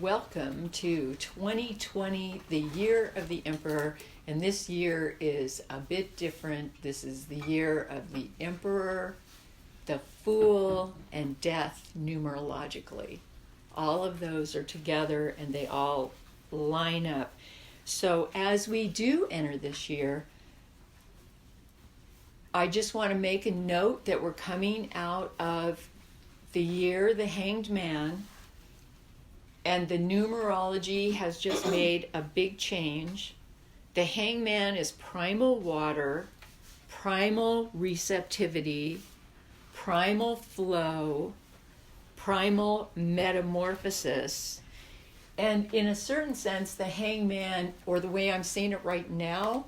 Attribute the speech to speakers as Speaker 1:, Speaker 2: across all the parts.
Speaker 1: welcome to 2020, the year of the Emperor. And this year is a bit different. This is the year of the Emperor, the Fool, and Death numerologically. All of those are together and they all line up. So as we do enter this year, I just want to make a note that we're coming out of the year, the Hanged Man, and the numerology has just made a big change. The Hanged Man is primal water, primal receptivity, primal flow, primal metamorphosis. And in a certain sense, the Hanged Man, or the way I'm seeing it right now,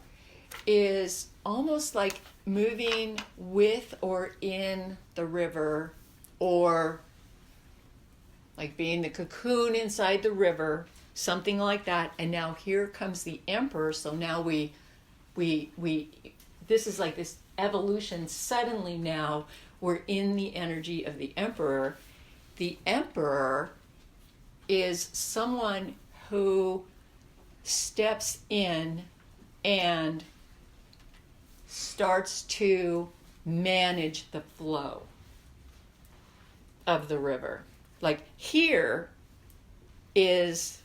Speaker 1: is almost like moving with or in the river, or like being the cocoon inside the river, something like that. And now here comes the Emperor. So now we this is like this evolution. Suddenly now we're in the energy of the Emperor. The Emperor is someone who steps in and starts to manage the flow of the river. Like here is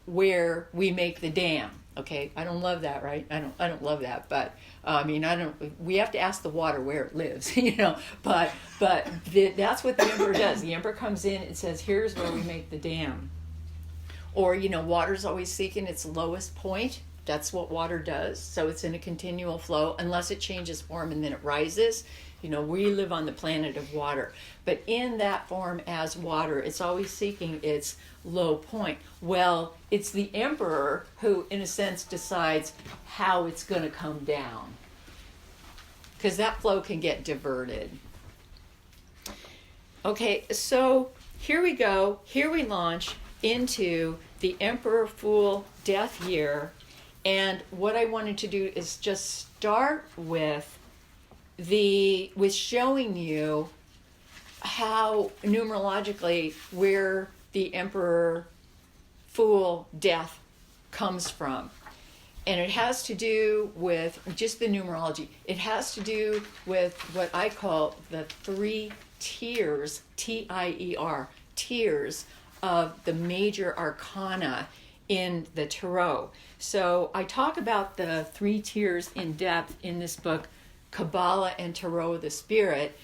Speaker 1: where we make the dam. Okay, I don't love that, right? I don't love that, but we have to ask the water where it lives, but that's what the Emperor does. The Emperor comes in and says, here's where we make the dam. Or, water's always seeking its lowest point. That's what water does. So it's in a continual flow unless it changes form and then it rises. We live on the planet of water. But in that form as water, it's always seeking its low point. Well, it's the Emperor who, in a sense, decides how it's going to come down. Because that flow can get diverted. Okay, so here we go. Here we launch into the Emperor Fool Death Year. And what I wanted to do is just start with showing you how numerologically where the Emperor Fool Death comes from. And it has to do with just the numerology. It has to do with what I call the 3 tiers, T-I-E-R, tiers of the major arcana in the tarot. So I talk about the 3 tiers in depth in this book, Kabbalah and Tarot of the Spirit.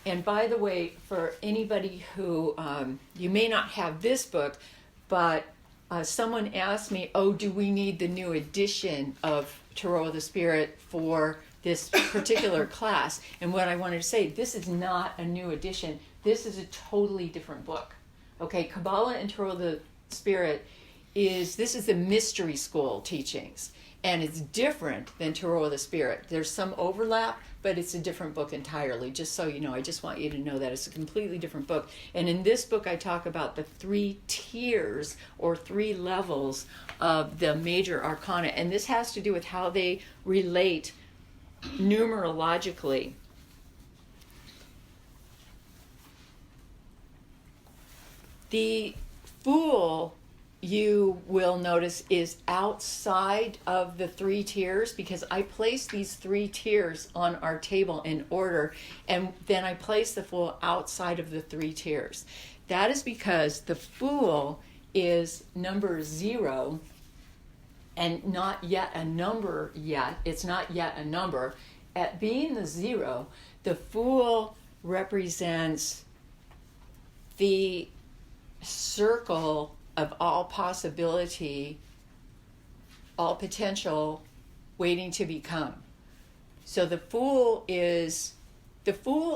Speaker 1: And by the way, for anybody who, you may not have this book, but someone asked me, do we need the new edition of Tarot of the Spirit for this particular class? And what I wanted to say, this is not a new edition. This is a totally different book. Okay, Kabbalah and Tarot of the Spirit this is the mystery school teachings. And it's different than Tarot of the Spirit. There's some overlap, but it's a different book entirely. Just so you know, I just want you to know that it's a completely different book. And in this book, I talk about the 3 tiers or 3 levels of the major arcana. And this has to do with how they relate numerologically. The Fool, you will notice, is outside of the 3 tiers because I place these 3 tiers on our table in order, and then I place the Fool outside of the 3 tiers. That is because the Fool is number 0 and not yet a number yet. It's not yet a number. At being the 0, the Fool represents the circle of all possibility, all potential, waiting to become. So the Fool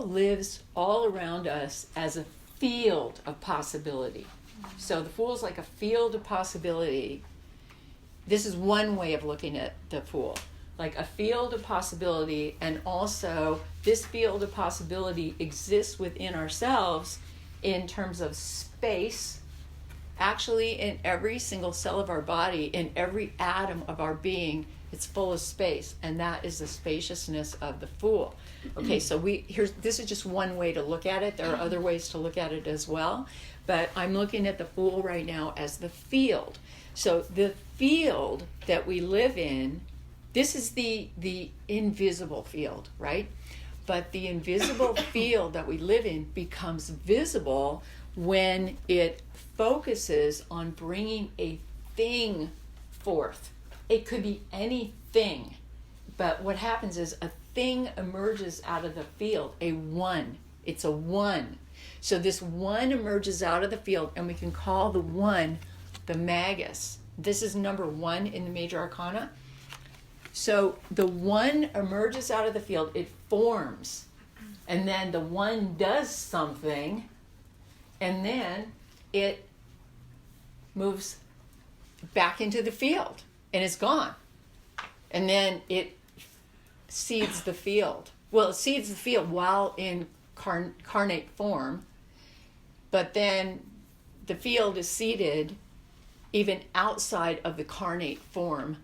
Speaker 1: lives all around us as a field of possibility. So the Fool is like a field of possibility. This is one way of looking at the Fool, like a field of possibility, and also this field of possibility exists within ourselves in terms of space. Actually, in every single cell of our body, in every atom of our being, it's full of space, and that is the spaciousness of the Fool. Okay, so this is just one way to look at it. There are other ways to look at it as well, but I'm looking at the Fool right now as the field. So the field that we live in, this is the invisible field, right? But the invisible field that we live in becomes visible when it focuses on bringing a thing forth. It could be anything, but what happens is a thing emerges out of the field, a one. It's a one. So this one emerges out of the field, and we can call the one the magus. This is number 1 in the major arcana. So the one emerges out of the field, it forms, and then the one does something, and then it moves back into the field, and it's gone. And then it seeds the field. Well, it seeds the field while in carnate form, but then the field is seeded even outside of the carnate form.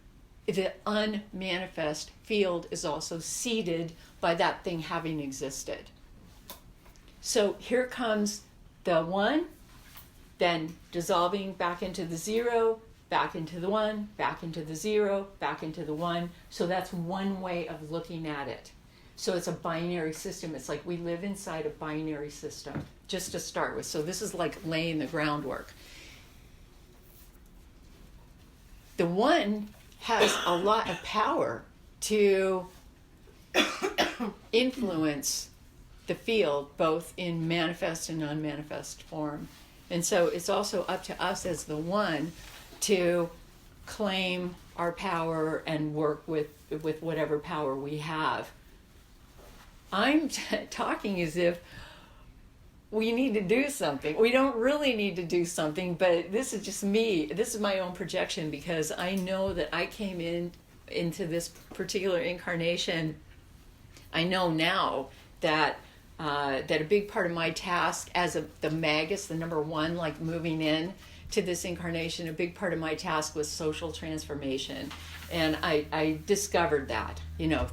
Speaker 1: The unmanifest field is also seeded by that thing having existed. So here comes the one, then dissolving back into the zero, back into the one, back into the zero, back into the one. So that's one way of looking at it. So it's a binary system. It's like we live inside a binary system, just to start with. So this is like laying the groundwork. The one has a lot of power to influence the field, both in manifest and unmanifest form. And so it's also up to us as the one to claim our power and work with whatever power we have. I'm talking as if we need to do something. We don't really need to do something, but this is just me. This is my own projection, because I know that I came into this particular incarnation. I know now that that a big part of my task as the magus, the number 1, like moving in to this incarnation, a big part of my task was social transformation. And I discovered that,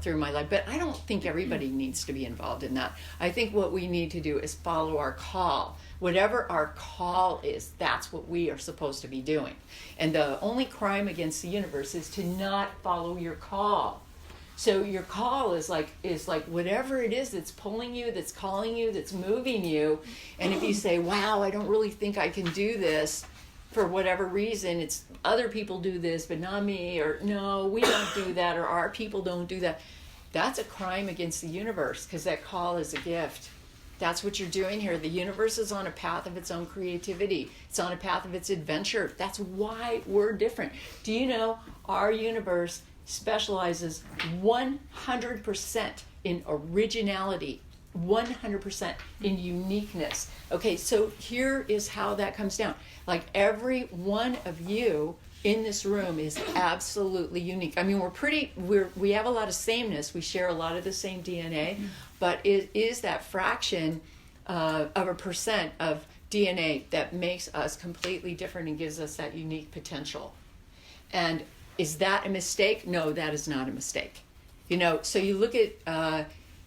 Speaker 1: through my life. But I don't think everybody needs to be involved in that. I think what we need to do is follow our call. Whatever our call is, that's what we are supposed to be doing. And the only crime against the universe is to not follow your call. So your call is like whatever it is that's pulling you, that's calling you, that's moving you. And if you say, wow, I don't really think I can do this, for whatever reason, it's other people do this, but not me, or no, we don't do that, or our people don't do that. That's a crime against the universe, because that call is a gift. That's what you're doing here. The universe is on a path of its own creativity. It's on a path of its adventure. That's why we're different. Do you know our universe specializes 100% in originality, 100% in uniqueness. Okay, so here is how that comes down. Like every one of you in this room is absolutely unique. I mean, we have a lot of sameness. We share a lot of the same DNA, but it is that fraction of a percent of DNA that makes us completely different and gives us that unique potential. And is that a mistake? No, that is not a mistake. So you look at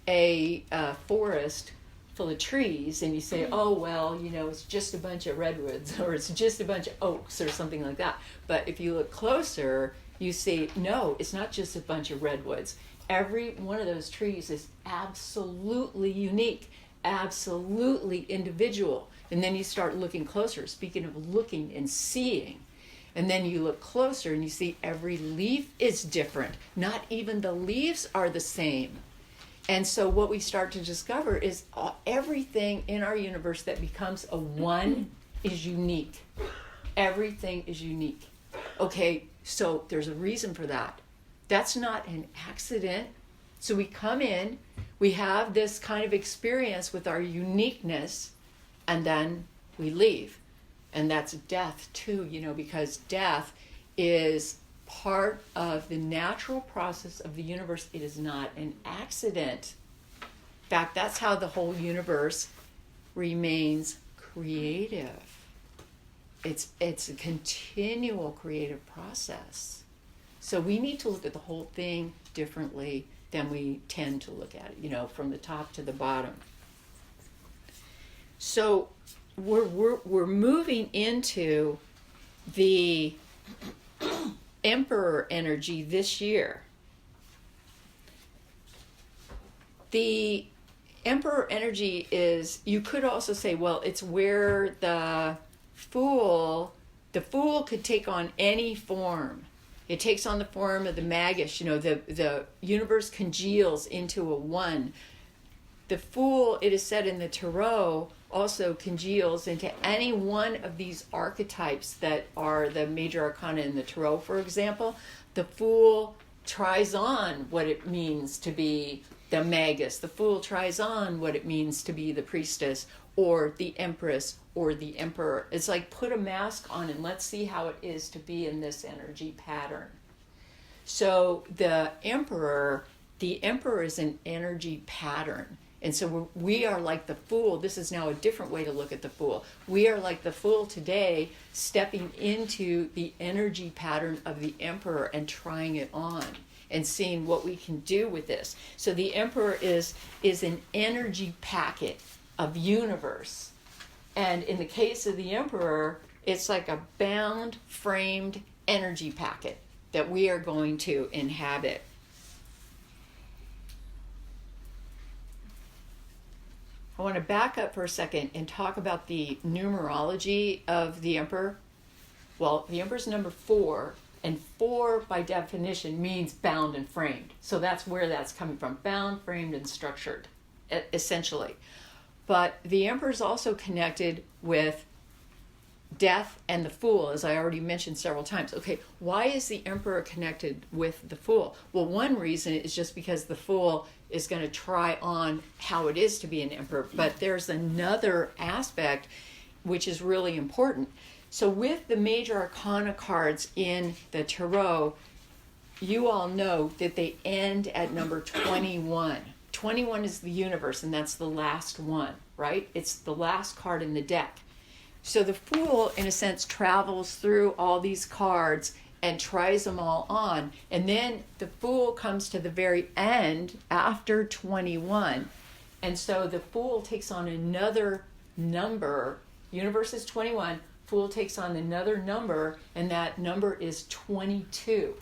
Speaker 1: a forest full of trees and you say, oh, well, it's just a bunch of redwoods, or it's just a bunch of oaks, or something like that. But if you look closer, you see, no, it's not just a bunch of redwoods. Every one of those trees is absolutely unique, absolutely individual. And then you start looking closer, speaking of looking and seeing. And then you look closer and you see every leaf is different. Not even the leaves are the same. And so what we start to discover is everything in our universe that becomes a one is unique. Everything is unique. Okay, so there's a reason for that. That's not an accident. So we come in, we have this kind of experience with our uniqueness, and then we leave. And that's death too, because death is part of the natural process of the universe. It is not an accident. In fact, that's how the whole universe remains creative. It's a continual creative process. So we need to look at the whole thing differently than we tend to look at it, from the top to the bottom. So we're moving into the Emperor energy this year. The Emperor energy is, you could also say, well, it's where the Fool could take on any form. It takes on the form of the Magus. The universe congeals into a one. The Fool, it is said in the Tarot, also congeals into any one of these archetypes that are the major arcana in the Tarot, for example. The Fool tries on what it means to be the Magus. The Fool tries on what it means to be the Priestess or the Empress or the Emperor. It's like, put a mask on and let's see how it is to be in this energy pattern. So the Emperor is an energy pattern. And so we are like the Fool. This is now a different way to look at the Fool. We are like the Fool today, stepping into the energy pattern of the Emperor and trying it on and seeing what we can do with this. So the Emperor is an energy packet of universe. And in the case of the Emperor, it's like a bound, framed energy packet that we are going to inhabit. I want to back up for a second and talk about the numerology of the Emperor. Well, the Emperor's number 4, and 4 by definition means bound and framed. So that's where that's coming from, bound, framed, and structured, essentially. But the Emperor's also connected with Death and the Fool, as I already mentioned several times. Okay, why is the Emperor connected with the Fool? Well, one reason is just because the Fool is going to try on how it is to be an Emperor. But there's another aspect which is really important. So with the major arcana cards in the Tarot, you all know that they end at number 21. 21 is the universe, and that's the last one, right? It's the last card in the deck. So the Fool, in a sense, travels through all these cards and tries them all on. And then the Fool comes to the very end after 21. And so the Fool takes on another number. Universe is 21. Fool takes on another number, and that number is 22.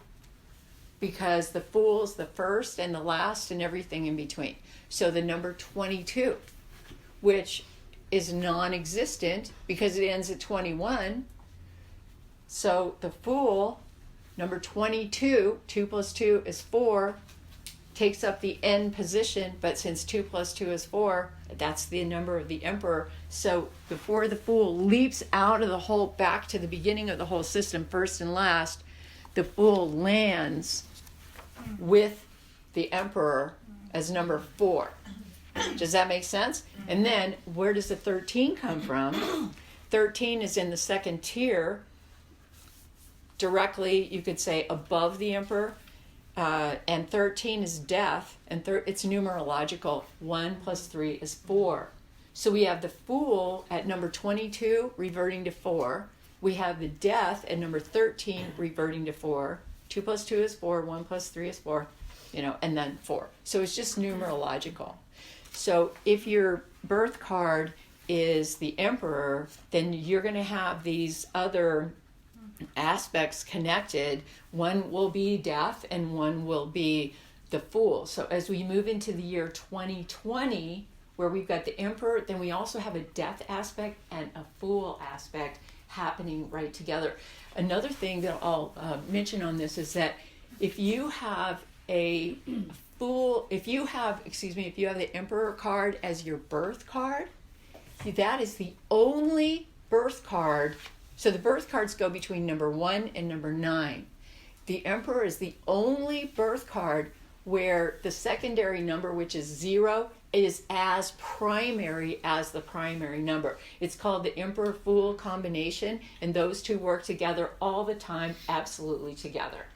Speaker 1: Because the Fool is the first and the last and everything in between. So the number 22, which is non-existent because it ends at 21. So the Fool, number 22, 2 plus 2 is 4, takes up the end position, but since 2 plus 2 is 4, that's the number of the Emperor. So before the Fool leaps out of the whole, back to the beginning of the whole system, first and last, the Fool lands with the Emperor as number 4. Does that make sense? And then where does the 13 come from? 13 is in the second tier, directly, you could say, above the Emperor. And 13 is death, and it's numerological. 1 plus 3 is 4. So we have the Fool at number 22 reverting to 4. We have the death at number 13 reverting to 4. 2 plus 2 is 4. 1 plus 3 is 4. And then 4. So it's just numerological. So if your birth card is the Emperor, then you're going to have these other aspects connected. One will be death and one will be the Fool. So as we move into the year 2020, where we've got the Emperor, then we also have a death aspect and a Fool aspect happening right together. Another thing that I'll mention on this is that if you have a Fool, if you have the Emperor card as your birth card, that is the only birth card. So the birth cards go between number 1 and number 9. The Emperor is the only birth card where the secondary number, which is 0, is as primary as the primary number. It's called the Emperor-Fool combination, and those two work together all the time, absolutely together.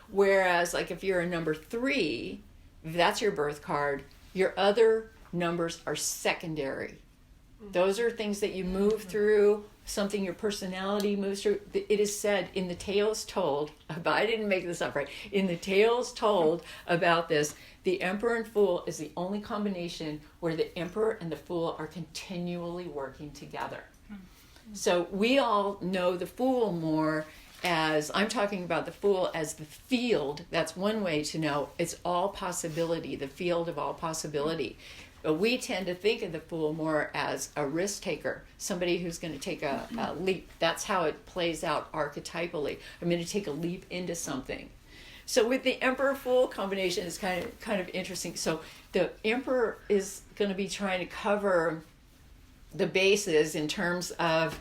Speaker 1: Whereas, like if you're a number 3, if that's your birth card, your other numbers are secondary. Those are things that you move through something your personality moves through. It is said in the tales told, but I didn't make this up, right? In the tales told about this, the Emperor and Fool is the only combination where the Emperor and the Fool are continually working together. So we all know the Fool more as, I'm talking about the Fool as the field. That's one way to know. It's all possibility, the field of all possibility. But we tend to think of the Fool more as a risk taker, somebody who's going to take a leap. That's how it plays out archetypally. I'm going to take a leap into something. So with the Emperor-Fool combination, it's kind of interesting. So the Emperor is going to be trying to cover the bases in terms of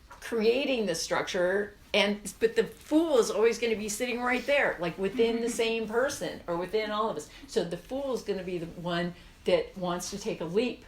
Speaker 1: creating the structure, but the Fool is always going to be sitting right there, like within the same person or within all of us. So the Fool is going to be the one that wants to take a leap.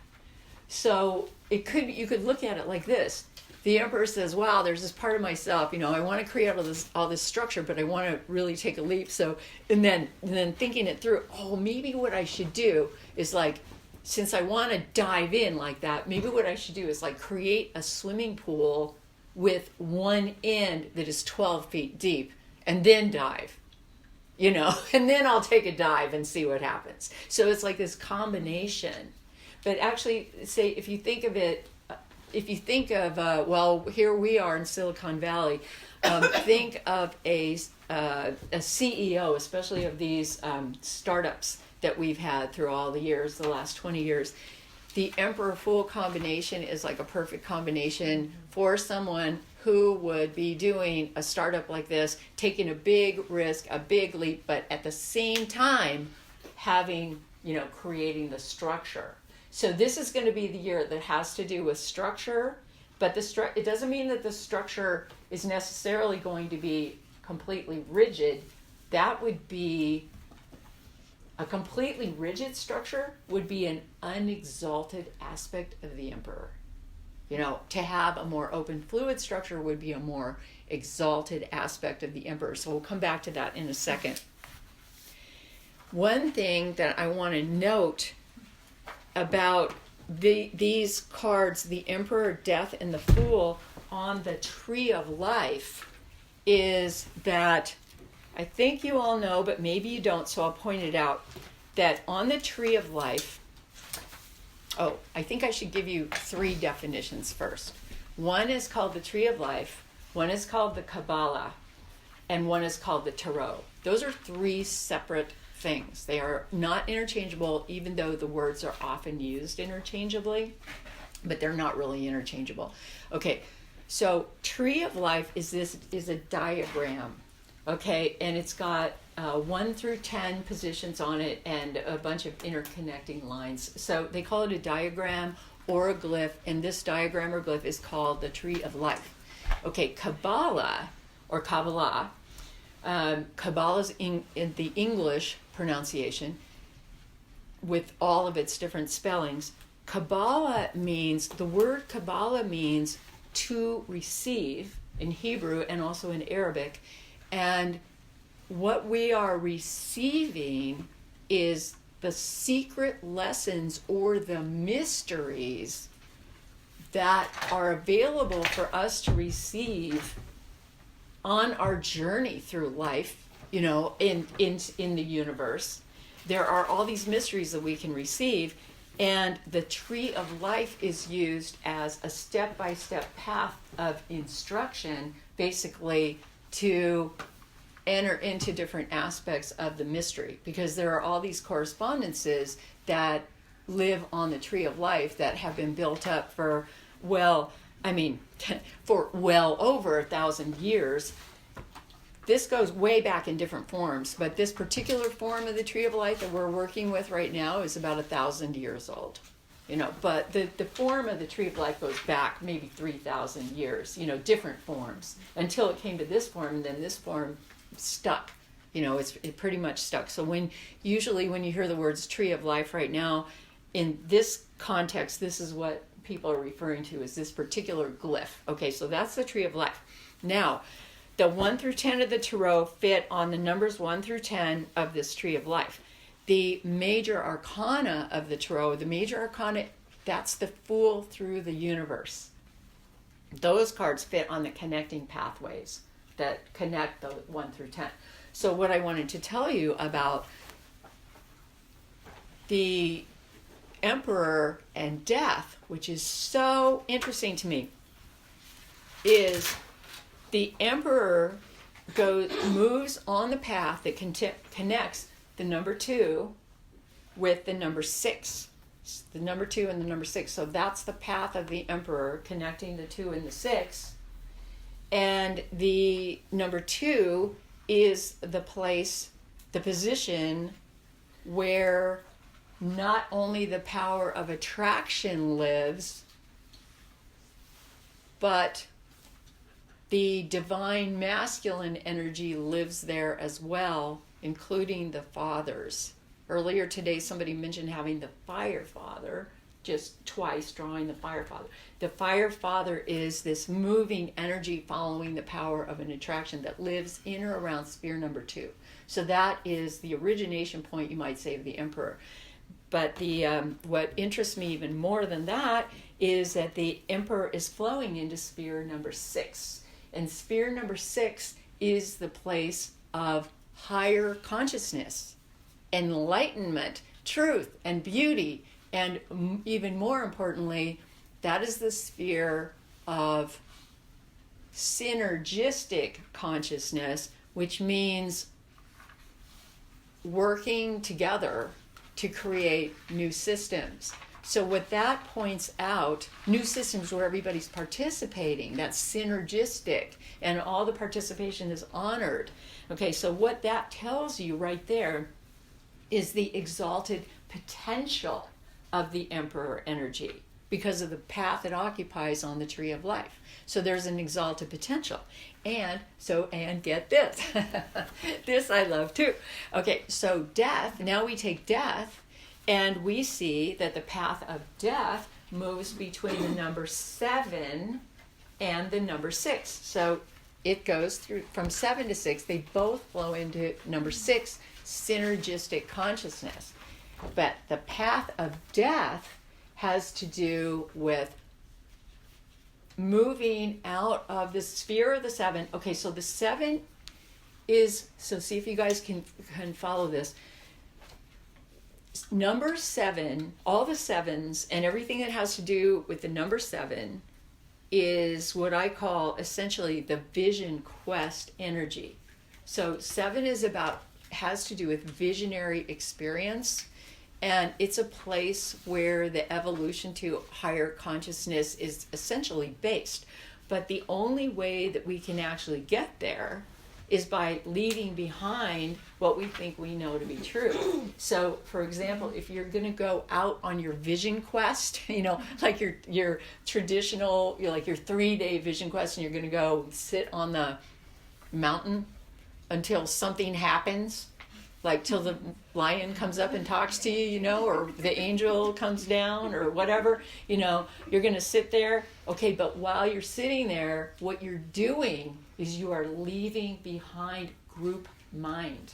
Speaker 1: So you could look at it like this. The Emperor says, wow, there's this part of myself, I want to create all this structure, but I want to really take a leap. So, and then thinking it through, maybe what I should do is, like, since I want to dive in like that, maybe what I should do is, like, create a swimming pool with one end that is 12 feet deep and then dive. And then I'll take a dive and see what happens. So it's like this combination. But actually, say, if you think of, here we are in Silicon Valley, think of a CEO, especially of these startups that we've had through all the years, the last 20 years. The Emperor-Fool combination is like a perfect combination for someone who would be doing a startup like this, taking a big risk, a big leap, but at the same time having, creating the structure. So this is going to be the year that has to do with structure, but it doesn't mean that the structure is necessarily going to be completely rigid. That would be a completely rigid structure would be an unexalted aspect of the Emperor. To have a more open fluid structure would be a more exalted aspect of the Emperor. So we'll come back to that in a second. One thing that I want to note about these cards, the Emperor, Death, and the Fool on the Tree of Life, is that I think you all know, but maybe you don't, so I'll point it out, that on the Tree of Life, I think I should give you 3 definitions first. One is called the Tree of Life, one is called the Kabbalah, and one is called the Tarot. Those are 3 separate things. They are not interchangeable, even though the words are often used interchangeably, but they're not really interchangeable. Okay, so Tree of Life is a diagram, okay, and it's got 1 through 10 positions on it and a bunch of interconnecting lines. So they call it a diagram or a glyph, and this diagram or glyph is called the Tree of Life. Okay, Kabbalah or Kabbalah, Kabbalah's in the English pronunciation with all of its different spellings. The word Kabbalah means to receive in Hebrew and also in Arabic. And what we are receiving is the secret lessons or the mysteries that are available for us to receive on our journey through life, in the universe. There are all these mysteries that we can receive, and the Tree of Life is used as a step-by-step path of instruction, basically, to enter into different aspects of the mystery, because there are all these correspondences that live on the Tree of Life that have been built up for well over 1,000 years. This goes way back in different forms, but this particular form of the Tree of Life that we're working with right now is about 1,000 years old. But the form of the Tree of Life goes back maybe 3,000 years, different forms, until it came to this form, and then this form stuck. It pretty much stuck. So when you hear the words Tree of Life right now, in this context, this is what people are referring to as this particular glyph. Okay, so that's the Tree of Life. Now, the 1 through 10 of the Tarot fit on the numbers 1 through 10 of this Tree of Life. The major arcana of the Tarot, that's the Fool through the universe. those cards fit on the connecting pathways that connect the 1 through 10. So what I wanted to tell you about the Emperor and death, which is so interesting to me, is the Emperor moves on the path that connects the number 2 with the number 6. The number 2 and the number 6. So that's the path of the Emperor, connecting the 2 and the 6. And the number 2 is the place, the position where not only the power of attraction lives, but the divine masculine energy lives there as well, including the fathers. Earlier today, somebody mentioned having the Fire Father, just twice drawing the Fire Father. The Fire Father is this moving energy following the power of an attraction that lives in or around sphere number 2. So that is the origination point, you might say, of the Emperor. But what interests me even more than that is that the Emperor is flowing into sphere number 6. And sphere number 6 is the place of higher consciousness, enlightenment, truth, and beauty. And even more importantly, that is the sphere of synergistic consciousness, which means working together to create new systems. So what that points out, new systems where everybody's participating, that's synergistic, and all the participation is honored. Okay, so what that tells you right there is the exalted potential of the Emperor energy because of the path it occupies on the tree of life. So there's an exalted potential. And get this. This I love too. Okay, so death, now we take death, and we see that the path of death moves between the number 7 and the number 6. So it goes through from 7 to 6. They both flow into number 6, synergistic consciousness. But the path of death has to do with moving out of the sphere of the 7. Okay, so the 7 is, so see if you guys can follow this. Number 7, all the 7s and everything that has to do with the number 7 is what I call essentially the vision quest energy. So 7 has to do with visionary experience, and it's a place where the evolution to higher consciousness is essentially based. But the only way that we can actually get there is by leaving behind what we think we know to be true. So, for example, if you're going to go out on your vision quest, like your traditional, like your 3-day vision quest, and you're going to go sit on the mountain until something happens, like till the lion comes up and talks to you, or the angel comes down or whatever, you're going to sit there. Okay, but while you're sitting there, what you're doing is you are leaving behind group mind,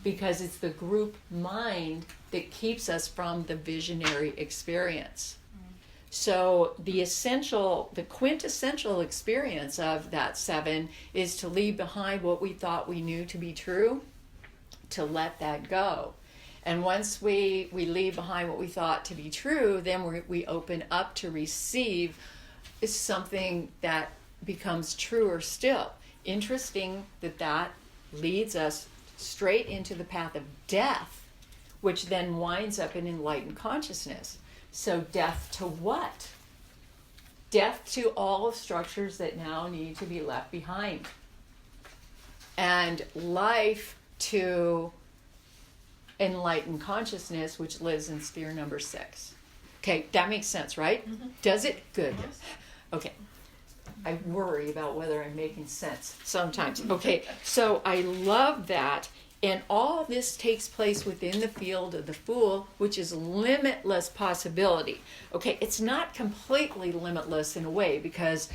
Speaker 1: because it's the group mind that keeps us from the visionary experience. So the quintessential experience of that 7 is to leave behind what we thought we knew to be true, to let that go. And once we leave behind what we thought to be true, then we open up to receive something that becomes truer still. Interesting that leads us straight into the path of death, which then winds up in enlightened consciousness. So death to what? Death to all of structures that now need to be left behind. And life to enlightened consciousness, which lives in sphere number 6. Okay, that makes sense, right? Mm-hmm. Does it? Good. Yes. Okay. I worry about whether I'm making sense sometimes. Okay, so I love that. And all this takes place within the field of the Fool, which is limitless possibility. Okay, it's not completely limitless in a way, because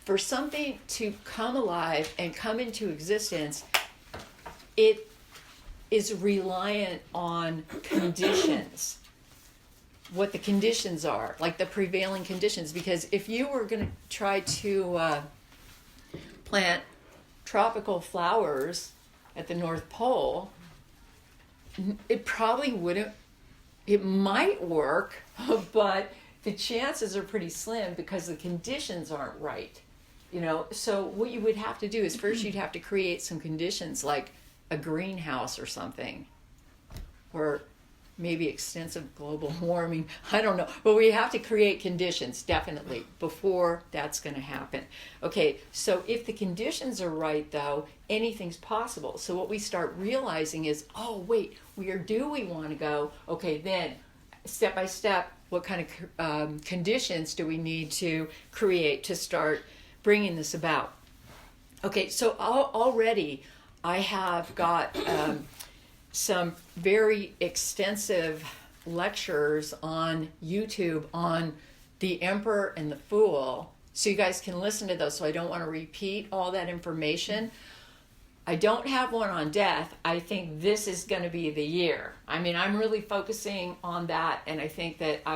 Speaker 1: for something to come alive and come into existence, it is reliant on conditions. what the conditions are, like the prevailing conditions. Because if you were going to try to plant tropical flowers at the North Pole, it probably wouldn't, it might work, but the chances are pretty slim because the conditions aren't right. So what you would have to do is first you'd have to create some conditions like a greenhouse or something, or maybe extensive global warming. I don't know. But we have to create conditions, definitely, before that's going to happen. Okay, so if the conditions are right, though, anything's possible. So what we start realizing is, oh, wait, where do we want to go? Okay, then, step by step, what kind of conditions do we need to create to start bringing this about? Okay, so already I have got some very extensive lectures on YouTube on the Emperor and the Fool. So you guys can listen to those. So I don't want to repeat all that information. I don't have one on death. I think this is going to be the year. I mean, I'm really focusing on that. And I think that I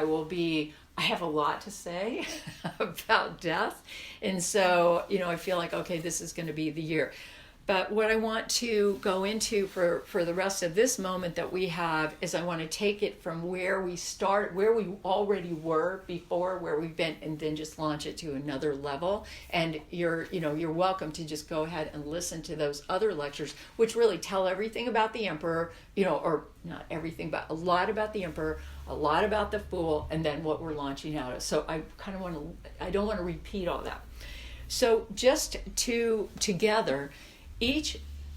Speaker 1: have a lot to say about death. And so, I feel like, okay, this is going to be the year. But what I want to go into for the rest of this moment that we have is I want to take it from where we start, where we already were before, where we've been, and then just launch it to another level. And you're welcome to just go ahead and listen to those other lectures, which really tell everything about the Emperor, or not everything, but a lot about the Emperor, a lot about the Fool, and then what we're launching out of. So I don't want to repeat all that. So just together,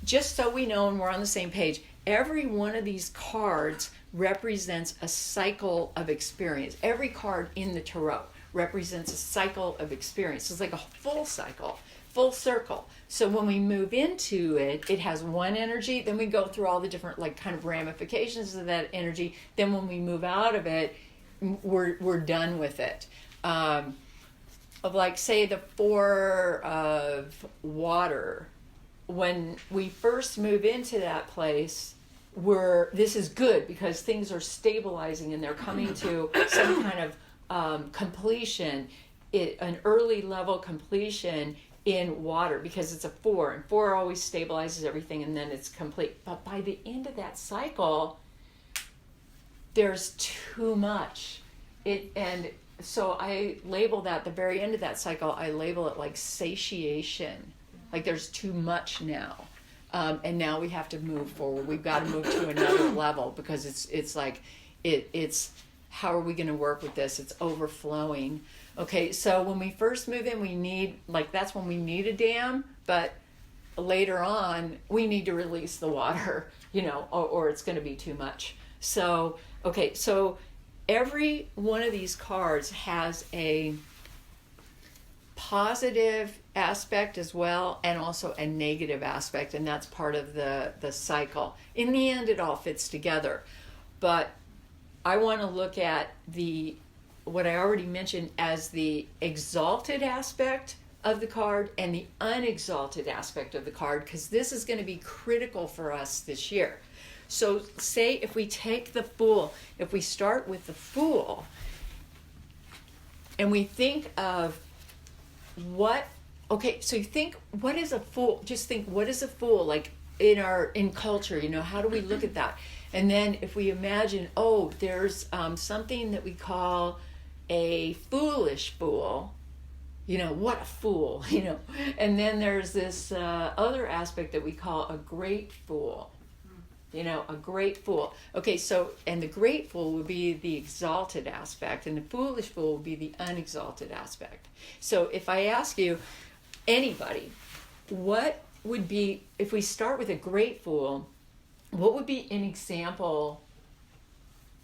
Speaker 1: just so we know and we're on the same page, every one of these cards represents a cycle of experience. Every card in the tarot represents a cycle of experience. It's like a full cycle, full circle. So when we move into it, it has one energy, then we go through all the different kind of ramifications of that energy. Then when we move out of it, we're done with it. Of say the Four of Water, when we first move into that place, this is good because things are stabilizing and they're coming to some kind of completion, an early level completion in water, because it's a 4, and 4 always stabilizes everything and then it's complete. But by the end of that cycle, there's too much. And so I label that, the very end of that cycle, I label it like satiation. Like there's too much now, and now we have to move forward. We've got to move to another level because it's how are we going to work with this? It's overflowing. Okay, so when we first move in, that's when we need a dam, but later on we need to release the water, or it's going to be too much. So okay, so every one of these cards has a positive aspect as well, and also a negative aspect, and that's part of the cycle. In the end, it all fits together. But I want to look at what I already mentioned as the exalted aspect of the card and the unexalted aspect of the card, because this is going to be critical for us this year. So say if we take the Fool, if we start with the Fool, and we think of so you think, what is a fool? Just think, what is a fool? Like in culture, how do we look at that? And then if we imagine, there's something that we call a foolish fool, what a fool, and then there's this other aspect that we call a great fool, a great fool. Okay, so, and the great fool would be the exalted aspect, and the foolish fool would be the unexalted aspect. So if I ask you, anybody, what would be, if we start with a great fool, what would be an example?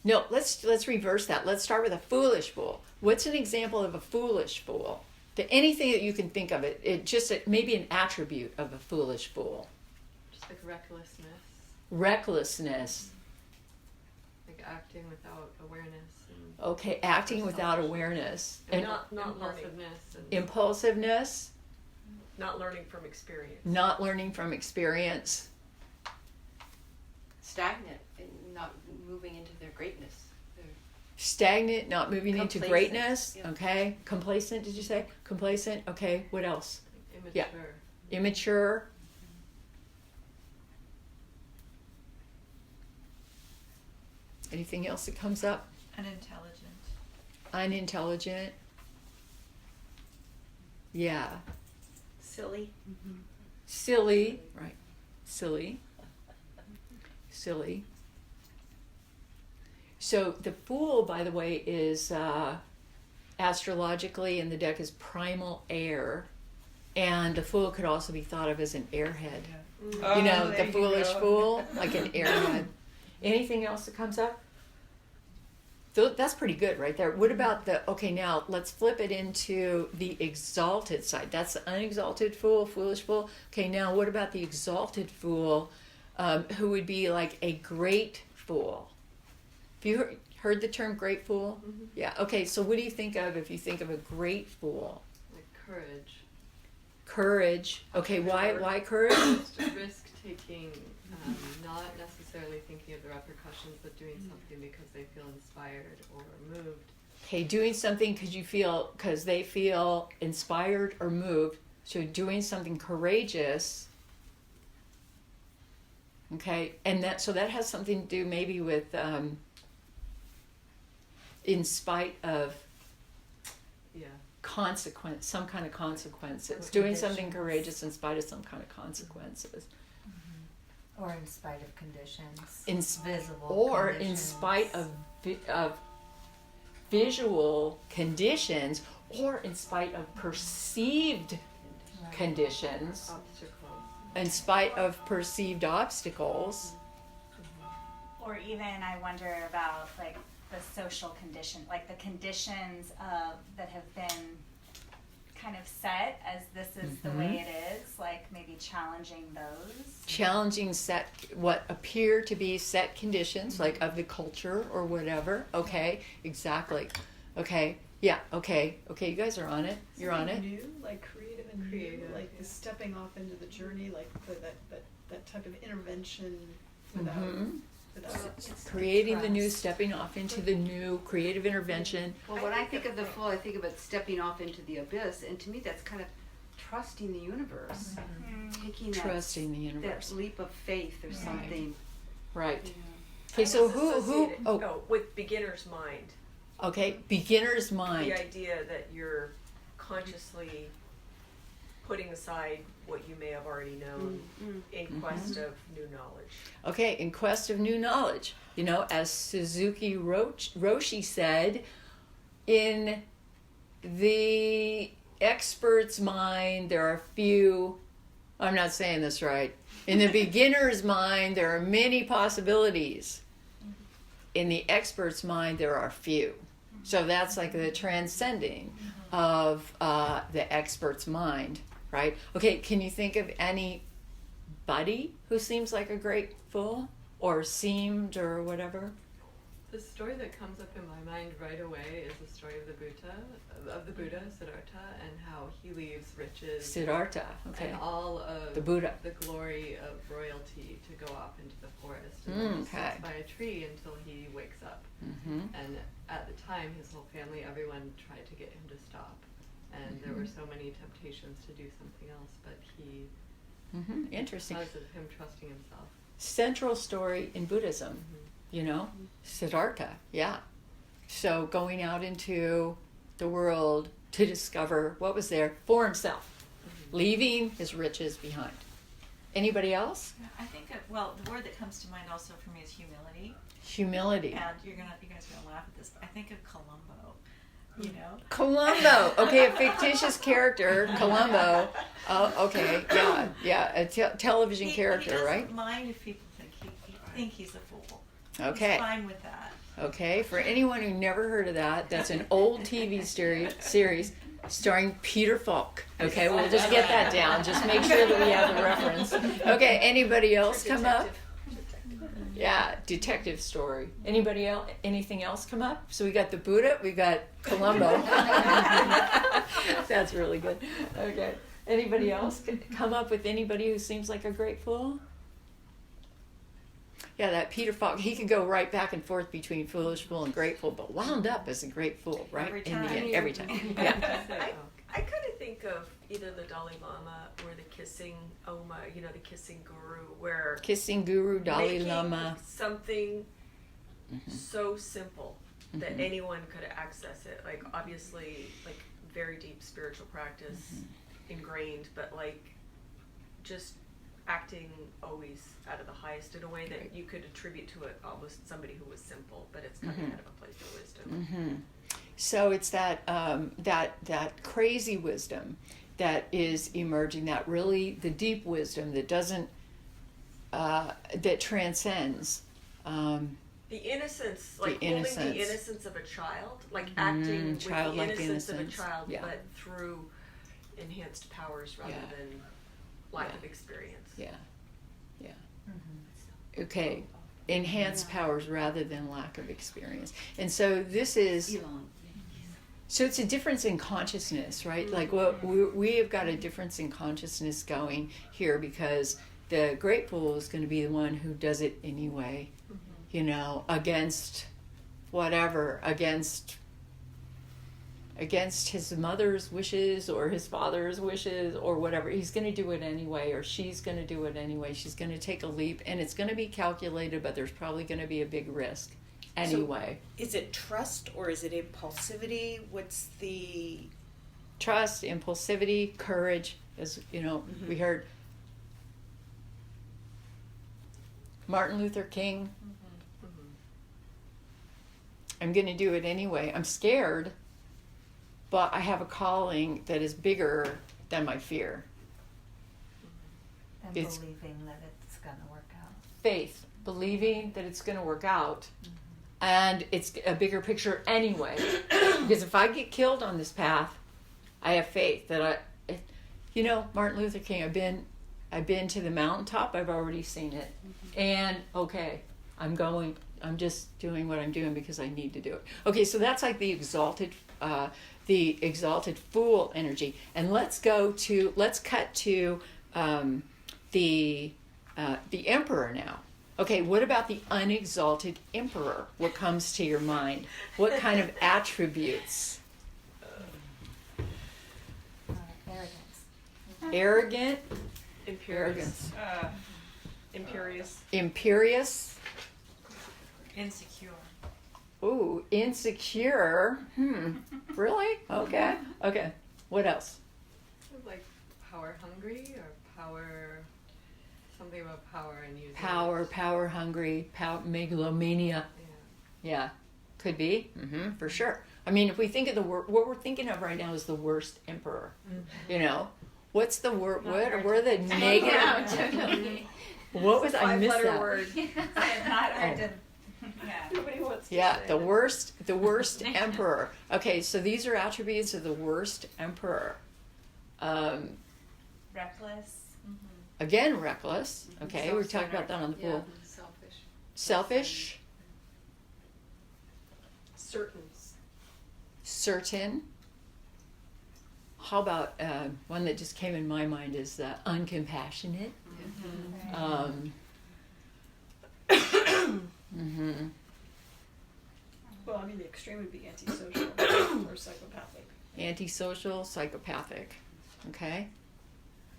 Speaker 1: No, let's reverse that. Let's start with a foolish fool. What's an example of a foolish fool? Anything that you can think of, maybe an attribute of a foolish fool.
Speaker 2: Just like recklessness.
Speaker 1: Recklessness.
Speaker 2: Like acting without awareness.
Speaker 1: Okay, acting without awareness.
Speaker 2: And not impulsiveness.
Speaker 1: Impulsiveness.
Speaker 2: Not learning from experience.
Speaker 1: Not learning from experience.
Speaker 3: Stagnant and not moving into their greatness.
Speaker 1: Stagnant, not moving into
Speaker 3: Complacent.
Speaker 1: greatness.
Speaker 3: Yeah.
Speaker 1: Okay. Complacent, did you say? Complacent. Okay. What else?
Speaker 2: Immature.
Speaker 1: Yeah. Immature. Anything else that comes up?
Speaker 4: Unintelligent.
Speaker 1: Unintelligent. Yeah.
Speaker 3: Silly.
Speaker 1: Silly. Right. Silly. Silly. So the Fool, by the way, is astrologically in the deck is primal air. And the Fool could also be thought of as an airhead.
Speaker 3: Oh,
Speaker 1: You know,
Speaker 3: there
Speaker 1: the foolish
Speaker 3: go.
Speaker 1: fool, like an airhead. Anything else that comes up? That's pretty good right there. What about okay, now let's flip it into the exalted side. That's the unexalted fool, foolish fool. Okay, now what about the exalted fool, who would be like a great fool? Have you heard the term great fool?
Speaker 2: Mhm.
Speaker 1: Yeah, okay, so what do you think of if you think of a great fool?
Speaker 2: Like courage.
Speaker 1: Courage. Okay, why courage?
Speaker 2: Just risk taking, not necessarily thinking of the repercussions, but doing something because they feel inspired or moved.
Speaker 1: Okay, doing something because they feel inspired or moved. So doing something courageous. Okay, and that has something to do maybe with in spite of
Speaker 2: Yeah.
Speaker 1: consequence, some kind of consequences.
Speaker 3: Or
Speaker 1: Doing something
Speaker 3: conditions.
Speaker 1: courageous in spite of some kind of consequences.
Speaker 5: Or in spite of conditions.
Speaker 1: In
Speaker 5: Visible
Speaker 1: or in
Speaker 5: conditions.
Speaker 1: spite of visual conditions, or in spite of perceived
Speaker 5: Right.
Speaker 1: conditions,
Speaker 2: Obstacles.
Speaker 1: in spite of perceived obstacles.
Speaker 6: Or even I wonder about like the social condition, like the conditions that have been kind of set as this is the way it is, like maybe challenging those.
Speaker 1: Challenging what appear to be set conditions, like of the culture or whatever. Okay, exactly. Okay, yeah, okay, you guys are on it. You're on it.
Speaker 7: New, like creative and
Speaker 2: Creative,
Speaker 7: new, like the
Speaker 2: yeah.
Speaker 7: stepping off into the journey, like that type of intervention without
Speaker 1: Creating the new,
Speaker 5: Trust.
Speaker 1: stepping off into the new, creative intervention.
Speaker 3: Well, when I think of the Fool, I think about stepping off into the abyss, and to me, that's kind of trusting the universe, taking
Speaker 1: Trusting the universe.
Speaker 3: that leap of faith or something.
Speaker 1: Right. Okay, so who? Oh,
Speaker 2: with beginner's mind.
Speaker 1: okay. Beginner's mind.
Speaker 2: The idea that you're consciously putting aside what you may have already known in quest of new knowledge.
Speaker 1: Okay, in quest of new knowledge. You know, as Suzuki Roshi said, in the expert's mind, there are few. I'm not saying this right. In the beginner's mind, there are many possibilities. In the expert's mind, there are few. So that's like the transcending of the expert's mind, right? Okay, can you think of anybody who seems like a great fool or seemed or whatever?
Speaker 2: The story that comes up in my mind right away is the story of the Buddha, Siddhartha, and how he leaves riches
Speaker 1: Siddhartha, okay.
Speaker 2: and all of
Speaker 1: The Buddha.
Speaker 2: the glory of royalty to go off into the forest and
Speaker 1: Mm,
Speaker 2: then he
Speaker 1: okay.
Speaker 2: sits by a tree until he wakes up.
Speaker 1: Mm-hmm.
Speaker 2: And at the time, his whole family, everyone tried to get him to stop. And there were so many temptations to do something else, but he,
Speaker 1: Mm-hmm. Interesting.
Speaker 2: because of him trusting himself.
Speaker 1: Central story in Buddhism, you know, Siddhartha, yeah. So going out into the world to discover what was there for himself, leaving his riches behind. Anybody else?
Speaker 4: I think the word that comes to mind also for me is humility.
Speaker 1: Humility.
Speaker 4: And you guys are gonna laugh at this, but I think of Columbo. You know.
Speaker 1: Columbo. Okay, a fictitious character, Columbo. Oh, okay, yeah, a television character,
Speaker 4: he doesn't
Speaker 1: right?
Speaker 4: mind if people think he's a fool.
Speaker 1: Okay.
Speaker 4: He's fine with that.
Speaker 1: Okay, for anyone who never heard of that, that's an old TV series starring Peter Falk. Okay, we'll just get that down. Just make sure that we have the reference. Okay, anybody else come up? Yeah, detective story. Anybody else? Anything else come up? So we got the Buddha, we got Columbo. That's really good. Okay. Anybody else come up with anybody who seems like a great fool? Yeah, that Peter Falk, he could go right back and forth between foolish fool and great fool, but wound up as a great fool, right?
Speaker 4: Every
Speaker 1: In the
Speaker 4: time.
Speaker 1: end, every time. Yeah.
Speaker 2: I kind of think of either the Dalai Lama or the kissing Oma, the kissing guru, where
Speaker 1: Kissing Guru, Dalai
Speaker 2: making
Speaker 1: Lama.
Speaker 2: something so simple that anyone could access it. Like, obviously, like, very deep spiritual practice ingrained, but like just acting always out of the highest in a way that
Speaker 1: Right.
Speaker 2: you could attribute to it almost somebody who was simple, but it's coming out of a place of wisdom.
Speaker 1: Mm-hmm. So it's that that crazy wisdom that is emerging, that really the deep wisdom that doesn't that transcends.
Speaker 2: The innocence, like
Speaker 1: The
Speaker 2: holding
Speaker 1: innocence.
Speaker 2: the innocence of a child, like acting with the
Speaker 1: childlike
Speaker 2: innocence of a
Speaker 1: innocence.
Speaker 2: child,
Speaker 1: Yeah.
Speaker 2: but through enhanced powers rather
Speaker 1: Yeah.
Speaker 2: than lack
Speaker 1: Yeah.
Speaker 2: of experience.
Speaker 1: Yeah. Okay. Enhanced powers rather than lack of experience. And so this is.
Speaker 3: Elon.
Speaker 1: So it's a difference in consciousness, right? Like what we have got a difference in consciousness going here, because the great fool is going to be the one who does it anyway, against whatever, against his mother's wishes or his father's wishes or whatever. He's going to do it anyway, or she's going to do it anyway. She's going to take a leap, and it's going to be calculated, but there's probably going to be a big risk anyway.
Speaker 8: Is it trust or is it impulsivity? What's the...
Speaker 1: Trust, impulsivity, courage, as we heard Martin Luther King. I'm going to do it anyway. I'm scared, but I have a calling that is bigger than my fear.
Speaker 5: And
Speaker 1: It's-
Speaker 5: believing that it's going to work out.
Speaker 1: Faith, believing that it's going to work out, and it's a bigger picture anyway. Because if I get killed on this path, I have faith that Martin Luther King. I've been to the mountaintop. I've already seen it, and okay, I'm just doing what I'm doing because I need to do it. Okay, so that's like the exalted fool energy, and let's cut to the emperor now. Okay, what about the unexalted emperor? What comes to your mind? What kind of attributes?
Speaker 5: Arrogance.
Speaker 1: Arrogant,
Speaker 2: Imperious.
Speaker 1: Imperious.
Speaker 2: Imperious.
Speaker 1: Imperious.
Speaker 4: Insecure.
Speaker 1: Ooh, insecure. Really? Okay. Okay. What else?
Speaker 9: Like power hungry or power, something about power and using
Speaker 1: Power hungry, megalomania. Yeah, could be. For sure. I mean, if we think of what we're thinking of right now is the worst emperor. What's the word? What are the negative? What was I missed that?
Speaker 2: Word.
Speaker 6: Not urgent. Yeah.
Speaker 2: Nobody wants to
Speaker 1: Yeah,
Speaker 2: say
Speaker 1: the
Speaker 2: it.
Speaker 1: worst emperor. Okay, so these are attributes of the worst emperor.
Speaker 6: Reckless.
Speaker 1: Again, reckless. Okay, we talked about that on the
Speaker 3: Yeah,
Speaker 1: pool.
Speaker 3: selfish.
Speaker 1: Selfish, certain. How about one that just came in my mind is uncompassionate.
Speaker 7: Well, I mean, the extreme would be antisocial or psychopathic.
Speaker 1: Antisocial, psychopathic. Okay?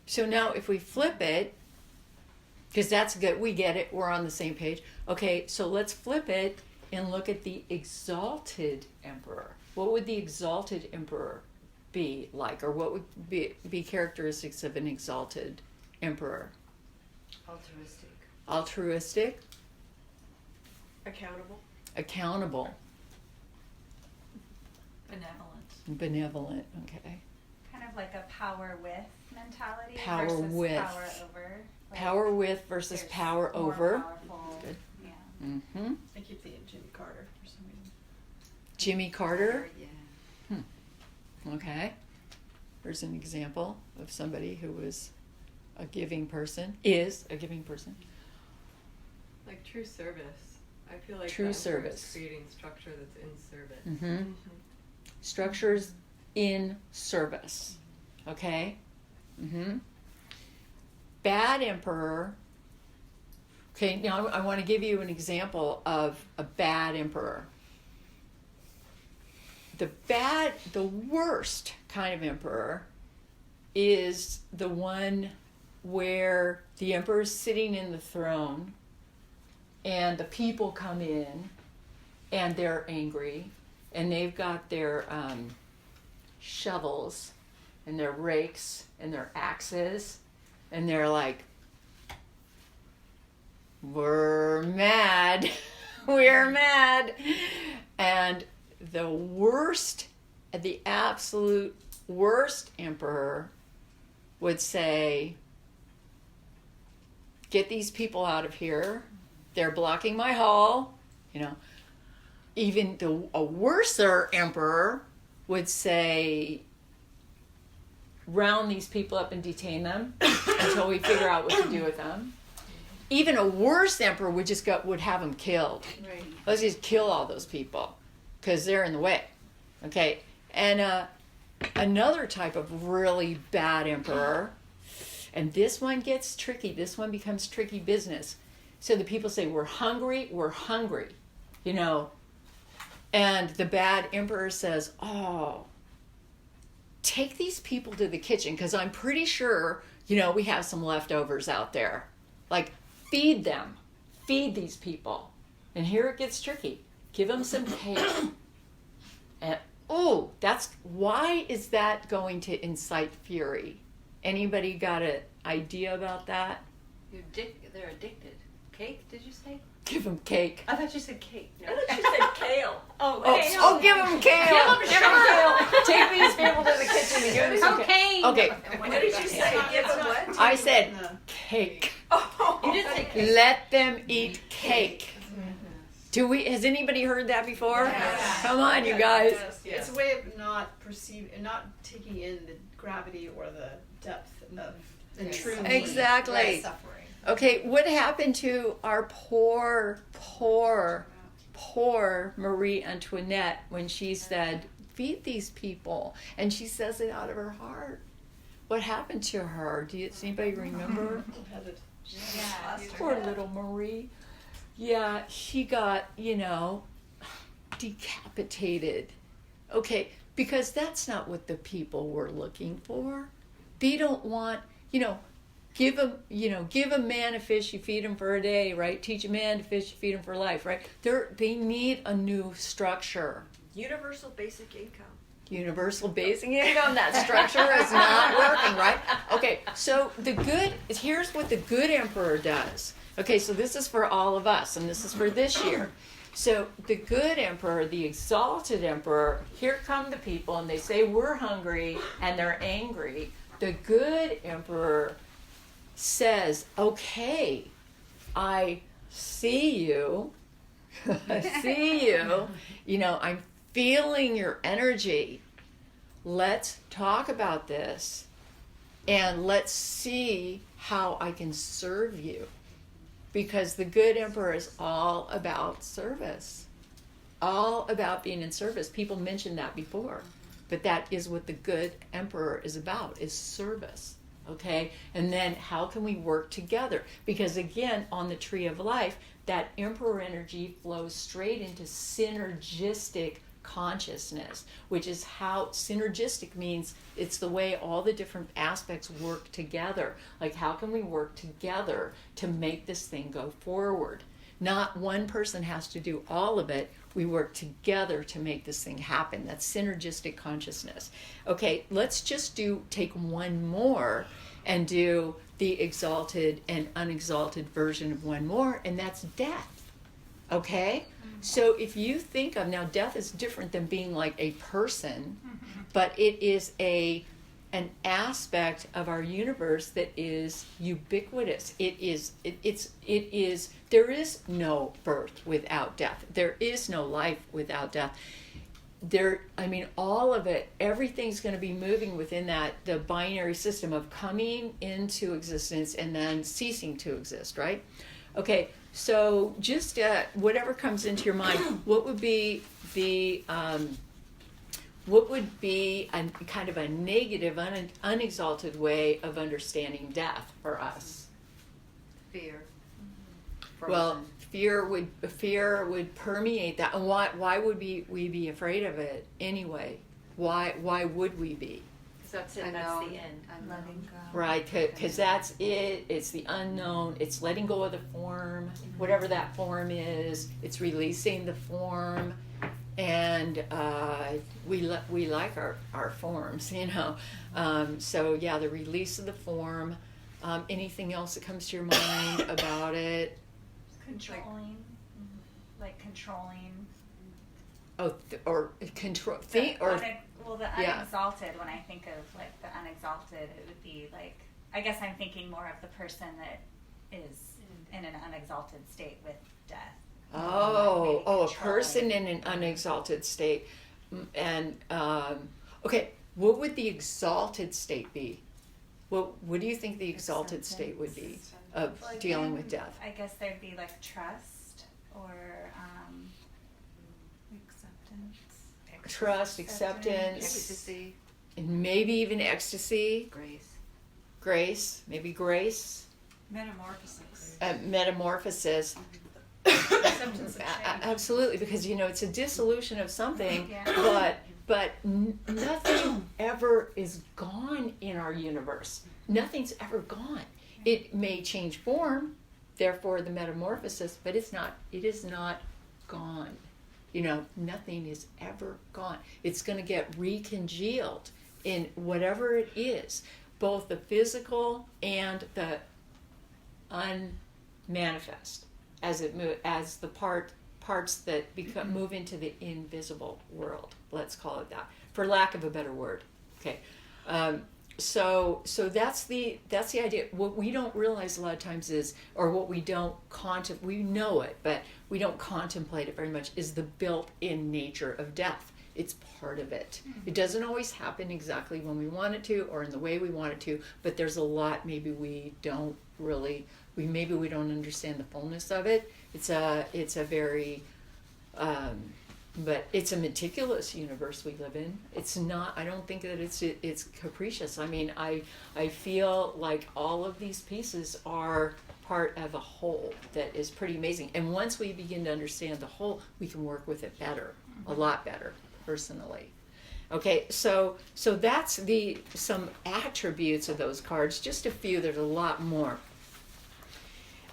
Speaker 1: So now if we flip it, because that's good, we get it, we're on the same page. Okay, so let's flip it and look at the exalted emperor. What would the exalted emperor be like? Or what would be characteristics of an exalted emperor?
Speaker 3: Altruistic.
Speaker 1: Altruistic,
Speaker 2: Accountable.
Speaker 1: accountable,
Speaker 4: Benevolent.
Speaker 1: benevolent. Okay.
Speaker 6: Kind of like a power with mentality
Speaker 1: Power
Speaker 6: versus
Speaker 1: with.
Speaker 6: power over. Like,
Speaker 1: Power with versus
Speaker 6: there's
Speaker 1: power
Speaker 6: more
Speaker 1: over.
Speaker 6: Powerful.
Speaker 1: Good.
Speaker 6: Yeah.
Speaker 1: Mm-hmm.
Speaker 7: I keep thinking of Jimmy Carter for some reason.
Speaker 1: Jimmy Carter.
Speaker 3: Yeah.
Speaker 1: Okay. There's an example of somebody who was a giving person, is a giving person.
Speaker 9: like true service. I feel like
Speaker 1: True
Speaker 9: the emperor is
Speaker 1: service.
Speaker 9: creating structure that's in service.
Speaker 1: Mm-hmm. Structures in service. Okay? Mm-hmm. Bad emperor Okay, now I want to give you an example of a bad emperor. The worst kind of emperor is the one where the emperor is sitting in the throne and the people come in and they're angry and they've got their shovels and their rakes and their axes and they're like, we're mad. We're mad. And the absolute worst emperor would say, get these people out of here. They're blocking my hall. You know, even a worser emperor would say, round these people up and detain them until we figure out what to do with them. Even a worse emperor would have them killed.
Speaker 3: Right.
Speaker 1: Let's just kill all those people because they're in the way. Okay, and another type of really bad emperor, and this one gets tricky. This one becomes tricky business. So the people say, we're hungry, you know. And the bad emperor says, oh, take these people to the kitchen because I'm pretty sure, you know, we have some leftovers out there. Like, feed them. Feed these people. And here it gets tricky. Give them some cake. And, why is that going to incite fury? Anybody got an idea about that?
Speaker 3: They're addicted. Cake, did you say?
Speaker 1: Give them cake.
Speaker 3: I thought you said cake. No.
Speaker 2: I thought you said kale.
Speaker 1: Oh, give them kale. Give them kale. Take these people to the kitchen and give them some cake. Okay.
Speaker 2: What did you say? Give them what?
Speaker 1: I said cake.
Speaker 3: You did say cake.
Speaker 1: Let them eat cake. Has anybody heard that before?
Speaker 7: Yes.
Speaker 1: Come on, you guys.
Speaker 7: It's a way of not taking in the gravity or the depth of the true meaning.
Speaker 1: Exactly.
Speaker 5: Suffering.
Speaker 1: Okay, what happened to our poor Marie Antoinette when she said, feed these people? And she says it out of her heart. What happened to her? Does anybody remember?
Speaker 6: Yeah.
Speaker 1: Poor little Marie. Yeah, she got, decapitated. Okay, because that's not what the people were looking for. They don't want, give a man a fish, you feed him for a day, right? Teach a man to fish, you feed him for life, right? They need a new structure.
Speaker 2: Universal basic income.
Speaker 1: Universal basic income, that structure is not working, right? Okay, so here's what the good emperor does. Okay, so this is for all of us, and this is for this year. So the good emperor, the exalted emperor, here come the people, and they say, we're hungry, and they're angry. The good emperor says, okay, I see you. I see you. I'm feeling your energy. Let's talk about this, and let's see how I can serve you. Because the good emperor is all about service. All about being in service. People mentioned that before. But that is what the good emperor is about, is service. Okay? And then how can we work together? Because again, on the tree of life, that emperor energy flows straight into synergistic consciousness, which is how synergistic means it's the way all the different aspects work together. Like, how can we work together to make this thing go forward? Not one person has to do all of it. We work together to make this thing happen. That's synergistic consciousness. Okay, let's just take one more and do the exalted and unexalted version of one more, and that's death. Okay? So if you think of, now death is different than being like a person, but it is an aspect of our universe that is ubiquitous. It is, there is no birth without death. There is no life without death. All of it, everything's going to be moving within the binary system of coming into existence and then ceasing to exist, right? Okay, so just whatever comes into your mind, what would be a kind of a negative, unexalted way of understanding death for us?
Speaker 3: Fear.
Speaker 1: Well, fear would permeate that. And why would we be afraid of it anyway? Why would we be?
Speaker 3: That's
Speaker 4: the
Speaker 3: unknown.
Speaker 4: end.
Speaker 5: Letting go.
Speaker 1: Right, because that's it. It's the unknown. It's letting go of the form, whatever that form is. It's releasing the form, and we like our forms, you know. So yeah, the release of the form. Anything else that comes to your mind about it?
Speaker 6: Controlling, like controlling.
Speaker 1: Oh, or control.
Speaker 6: Well, the
Speaker 1: Yeah.
Speaker 6: unexalted, when I think of like the unexalted, it would be like, I guess I'm thinking more of the person that is in an unexalted state with death.
Speaker 1: Oh,
Speaker 6: Maybe
Speaker 1: a person in an unexalted state. And, okay, what would the exalted state be? What do you think the exalted state would be of
Speaker 6: Well,
Speaker 1: dealing
Speaker 6: again,
Speaker 1: with death?
Speaker 6: I guess there'd be like trust or
Speaker 4: Acceptance.
Speaker 1: Trust, acceptance,
Speaker 3: Ecstasy,
Speaker 1: and maybe even ecstasy,
Speaker 3: grace.
Speaker 1: maybe grace,
Speaker 4: Metamorphosis.
Speaker 1: metamorphosis.
Speaker 7: Acceptance of change.
Speaker 1: Absolutely, because it's a dissolution of something,
Speaker 6: Yeah.
Speaker 1: but nothing ever is gone in our universe. Nothing's ever gone. It may change form, therefore the metamorphosis, but it is not gone. Nothing is ever gone. It's going to get recongealed in whatever it is, both the physical and the unmanifest, as the parts that move into the invisible world. Let's call it that, for lack of a better word. Okay, so that's the idea. What we don't realize a lot of times is, or what we don't contemplate. We know it, but we don't contemplate it very much. Is the built-in nature of death. It's part of it. It doesn't always happen exactly when we want it to, or in the way we want it to. But there's a lot maybe we don't really. Maybe we don't understand the fullness of it. It's a very, but it's a meticulous universe we live in. It's not. I don't think that it's capricious. I mean, I feel like all of these pieces are part of a whole that is pretty amazing. And once we begin to understand the whole, we can work with it better, a lot better, personally. Okay, so that's some attributes of those cards. Just a few. There's a lot more.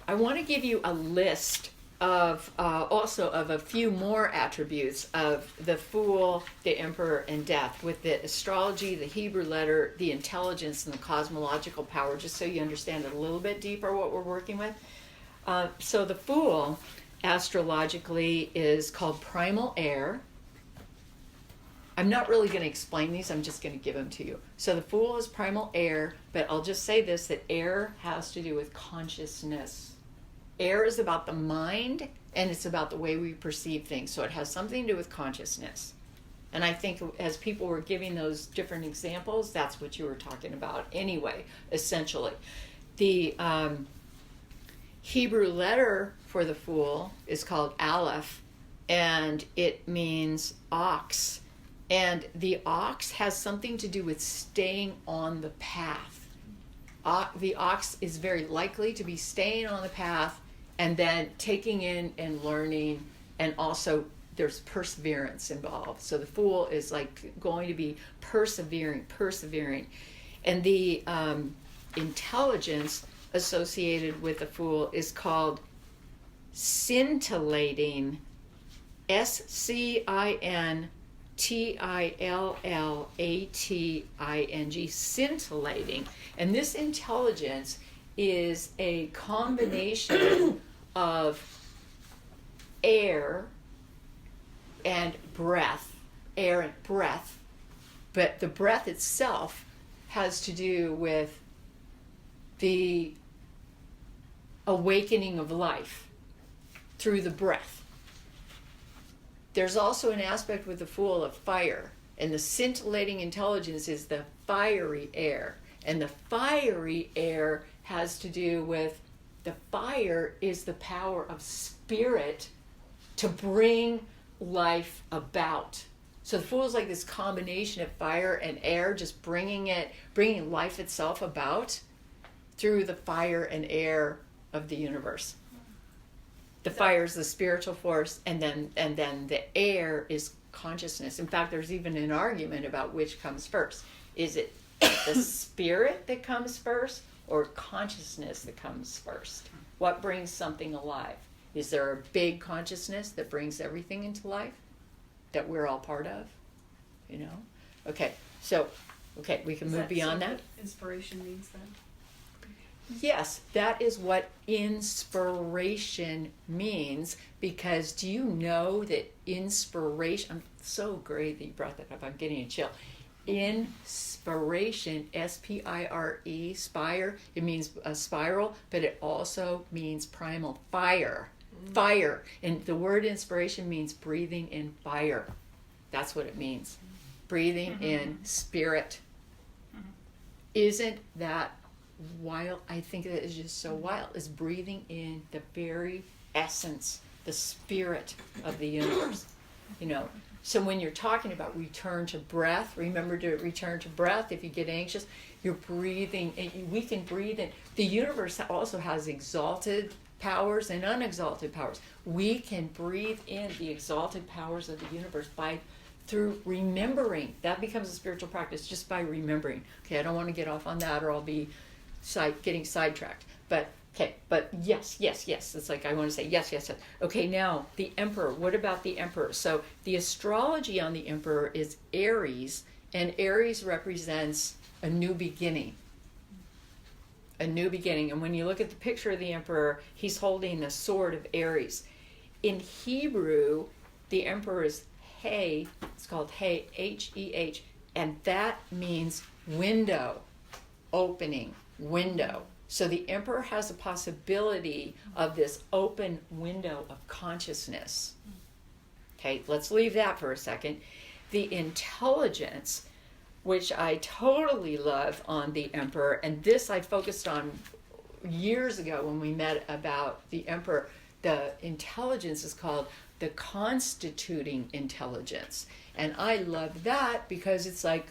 Speaker 1: I want to give you a list of also of a few more attributes of the Fool, the Emperor, and Death, with the astrology, the Hebrew letter, the intelligence, and the cosmological power, just so you understand it a little bit deeper what we're working with. So the Fool, astrologically, is called primal air. I'm not really going to explain these, I'm just going to give them to you. So the Fool is primal air, but I'll just say this, that air has to do with consciousness. Air is about the mind, and it's about the way we perceive things. So it has something to do with consciousness. And I think as people were giving those different examples, that's what you were talking about anyway, essentially. The Hebrew letter for the Fool is called Aleph, and it means ox. And the ox has something to do with staying on the path. The ox is very likely to be staying on the path and then taking in and learning, and also there's perseverance involved. So the Fool is like going to be persevering. And the intelligence associated with the Fool is called scintillating, scintillating, scintillating. And this intelligence is a combination of air and breath, but the breath itself has to do with the awakening of life through the breath. There's also an aspect with the Fool of fire, and the scintillating intelligence is the fiery air. And the fiery air has to do with the fire is the power of spirit to bring life about. So the Fool is like this combination of fire and air, just bringing life itself about through the fire and air of the universe. The fire is the spiritual force, and then the air is consciousness. In fact, there's even an argument about which comes first. Is it the spirit that comes first, or consciousness that comes first? What brings something alive? Is there a big consciousness that brings everything into life that we're all part of? You know? Okay, so, we can move beyond that.
Speaker 7: Inspiration means then.
Speaker 1: Yes, that is what inspiration means, because do you know that inspiration, I'm so great that you brought that up, I'm getting a chill. Inspiration, S-P-I-R-E, spire, it means a spiral, but it also means primal fire. Fire. And the word inspiration means breathing in fire. That's what it means. Breathing in spirit. Isn't that wild? I think that is just so wild. Is breathing in the very essence, the spirit of the universe. You know, so when you're talking about return to breath, remember to return to breath. If you get anxious, you're breathing, and we can breathe in. The universe also has exalted powers and unexalted powers. We can breathe in the exalted powers of the universe through remembering. That becomes a spiritual practice just by remembering. Okay, I don't want to get off on that, or I'll be getting sidetracked. But yes. It's like I want to say yes. Okay, now the Emperor. What about the Emperor? So the astrology on the Emperor is Aries, and Aries represents a new beginning. A new beginning. And when you look at the picture of the Emperor, he's holding the sword of Aries. In Hebrew, the Emperor is He. It's called He, H-E-H, and that means window, opening, window. So the Emperor has a possibility of this open window of consciousness. Okay, let's leave that for a second. The intelligence, which I totally love on the Emperor, and this I focused on years ago when we met about the Emperor. The intelligence is called the Constituting Intelligence. And I love that because it's like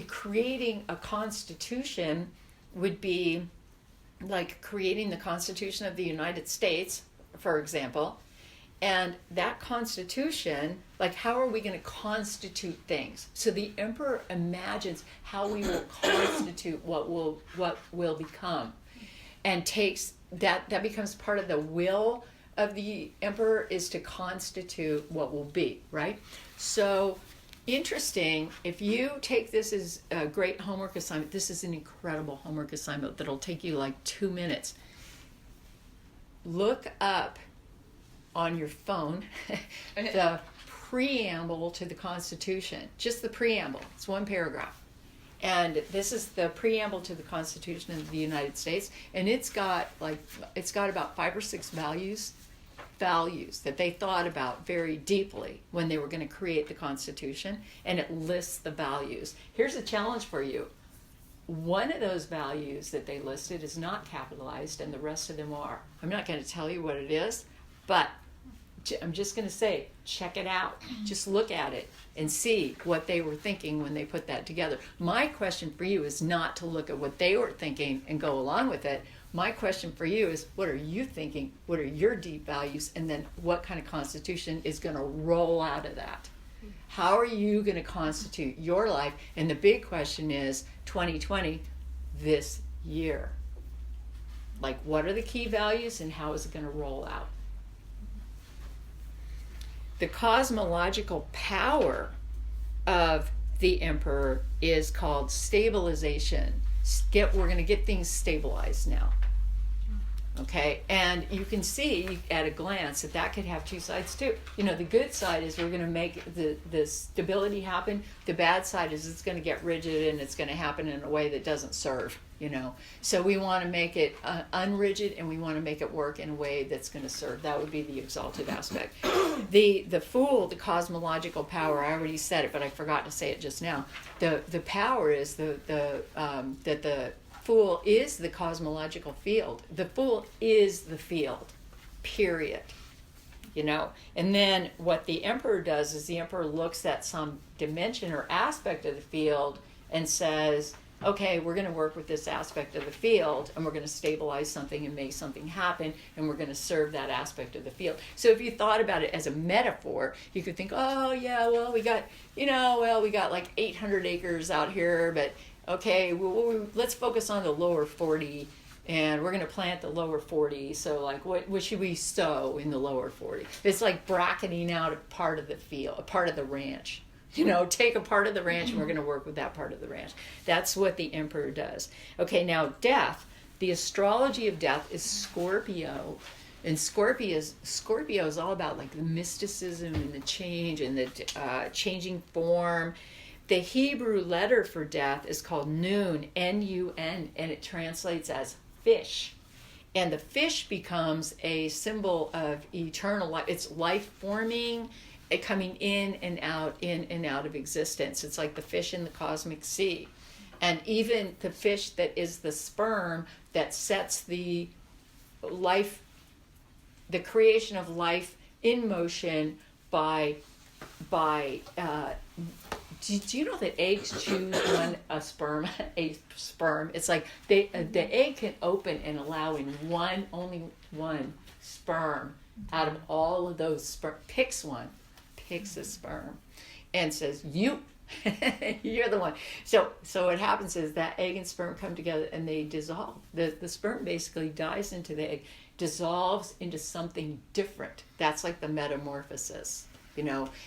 Speaker 1: creating a constitution would be like creating the Constitution of the United States, for example. And that constitution, like how are we going to constitute things? So the Emperor imagines how we will constitute what will become, and takes that becomes part of the will of the Emperor, is to constitute what will be, right? So interesting. If you take this as a great homework assignment, this is an incredible homework assignment that'll take you like 2 minutes. Look up on your phone the preamble to the Constitution. Just the preamble. It's one paragraph. And this is the preamble to the Constitution of the United States, and it's got about 5 or 6 values that they thought about very deeply when they were going to create the Constitution, and it lists the values. Here's a challenge for you. One of those values that they listed is not capitalized, and the rest of them are. I'm not going to tell you what it is, but I'm just going to say, check it out. Just look at it and see what they were thinking when they put that together. My question for you is not to look at what they were thinking and go along with it. My question for you is, what are you thinking? What are your deep values? And then what kind of constitution is going to roll out of that? How are you going to constitute your life? And the big question is, 2020, this year. Like, what are the key values and how is it going to roll out? The cosmological power of the Emperor is called stabilization. We're going to get things stabilized now. Okay, and you can see at a glance that could have 2 sides too. You know, the good side is we're going to make the stability happen. The bad side is it's going to get rigid and it's going to happen in a way that doesn't serve, you know. So we want to make it unrigid, and we want to make it work in a way that's going to serve. That would be the exalted aspect. The Fool, the cosmological power, I already said it, but I forgot to say it just now. The power is that the Fool is the cosmological field. The Fool is the field, period. You know, and then what the Emperor does is the Emperor looks at some dimension or aspect of the field and says, okay, we're going to work with this aspect of the field, and we're going to stabilize something and make something happen, and we're going to serve that aspect of the field. So if you thought about it as a metaphor, you could think, oh yeah, well we got like 800 acres out here, but okay, let's focus on the lower 40, and we're going to plant the lower 40. So like, what should we sow in the lower 40? It's like bracketing out a part of the field, a part of the ranch. Take a part of the ranch and we're going to work with that part of the ranch. That's what the emperor does. Okay, now death. The astrology of death is Scorpio. And Scorpio is all about like the mysticism and the change and the changing form. The Hebrew letter for death is called Nun, N-U-N, and it translates as fish. And the fish becomes a symbol of eternal life. It's life forming, coming in and out of existence. It's like the fish in the cosmic sea. And even the fish that is the sperm that sets the creation of life in motion by do you know that eggs choose a sperm? It's like the egg can open and allow in only one sperm out of all of those sperm. Picks a sperm and says, you're the one. So what happens is that egg and sperm come together and they dissolve. The sperm basically dies into the egg, dissolves into something different. That's like the metamorphosis,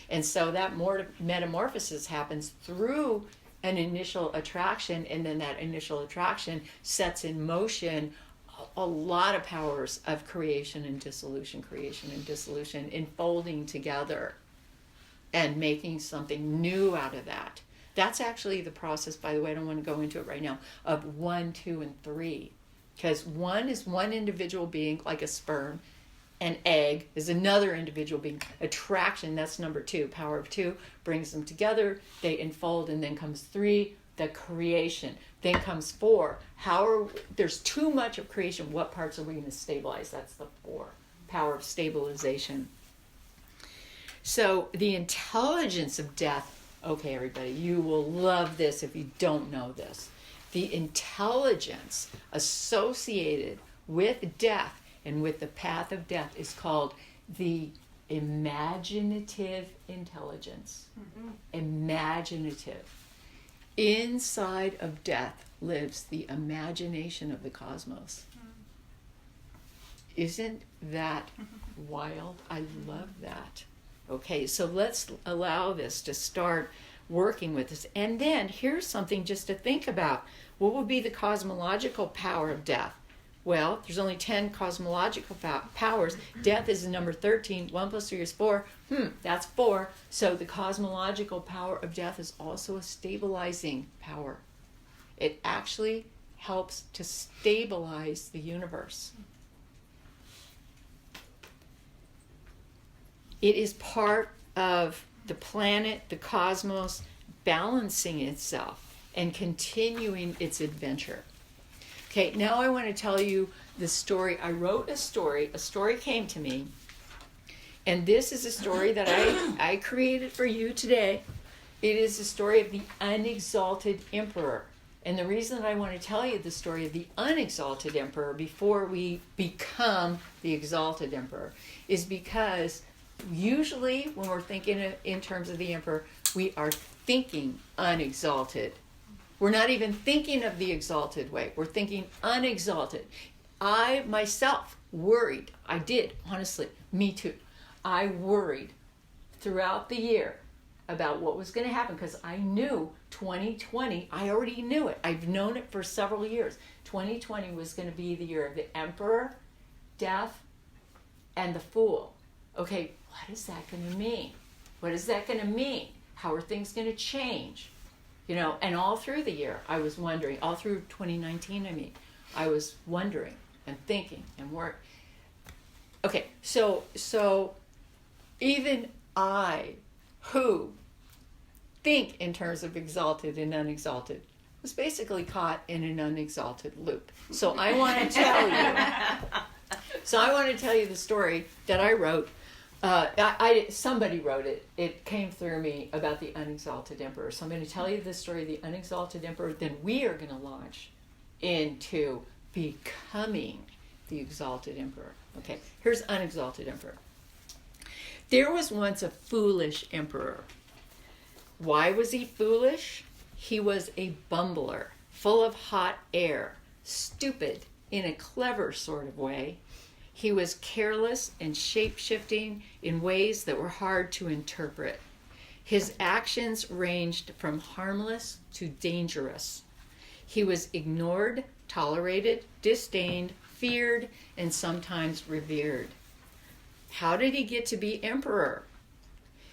Speaker 1: And so that metamorphosis happens through an initial attraction, and then that initial attraction sets in motion a lot of powers of creation and dissolution, enfolding together and making something new out of that. That's actually the process, by the way, I don't want to go into it right now, of 1, 2, and 3. Because 1 is one individual being, like a sperm. An egg is another individual being. Attraction, that's number 2. Power of 2 brings them together, they enfold, and then comes 3, the creation. Then comes 4. There's too much of creation. What parts are we going to stabilize? That's the 4. Power of stabilization. So the intelligence of death, okay, everybody, you will love this if you don't know this. The intelligence associated with death and with the path of death is called the imaginative intelligence. Mm-hmm. Imaginative. Inside of death lives the imagination of the cosmos. Isn't that wild? I love that. Okay, so let's allow this to start working with us. And then here's something just to think about. What would be the cosmological power of death? Well, there's only 10 cosmological powers. Death is the number 13. 1 plus 3 is 4. That's 4. So the cosmological power of death is also a stabilizing power. It actually helps to stabilize the universe. It is part of the planet, the cosmos, balancing itself and continuing its adventure. Okay, now I want to tell you the story. I wrote a story came to me, and this is a story that I created for you today. It is the story of the Unexalted Emperor. And the reason that I want to tell you the story of the Unexalted Emperor before we become the Exalted Emperor is because usually when we're thinking in terms of the Emperor, we are thinking unexalted. We're not even thinking of the exalted way. We're thinking unexalted. I myself worried. I did, honestly. Me too. I worried throughout the year about what was going to happen because I knew 2020, I already knew it. I've known it for several years. 2020 was going to be the year of the Emperor, Death, and the Fool. Okay, what is that going to mean? What is that going to mean? How are things going to change? And all through the year, I was wondering, all through 2019, I was wondering and thinking and working. Okay, so even I, who think in terms of exalted and unexalted, was basically caught in an unexalted loop. So I want to tell you the story that I wrote Somebody wrote it. It came through me about the Unexalted Emperor. So I'm going to tell you the story of the Unexalted Emperor. Then we are going to launch into becoming the Exalted Emperor. Okay, here's Unexalted Emperor. There was once a foolish emperor. Why was he foolish? He was a bumbler, full of hot air, stupid in a clever sort of way. He was careless and shape-shifting in ways that were hard to interpret. His actions ranged from harmless to dangerous. He was ignored, tolerated, disdained, feared, and sometimes revered. How did he get to be emperor?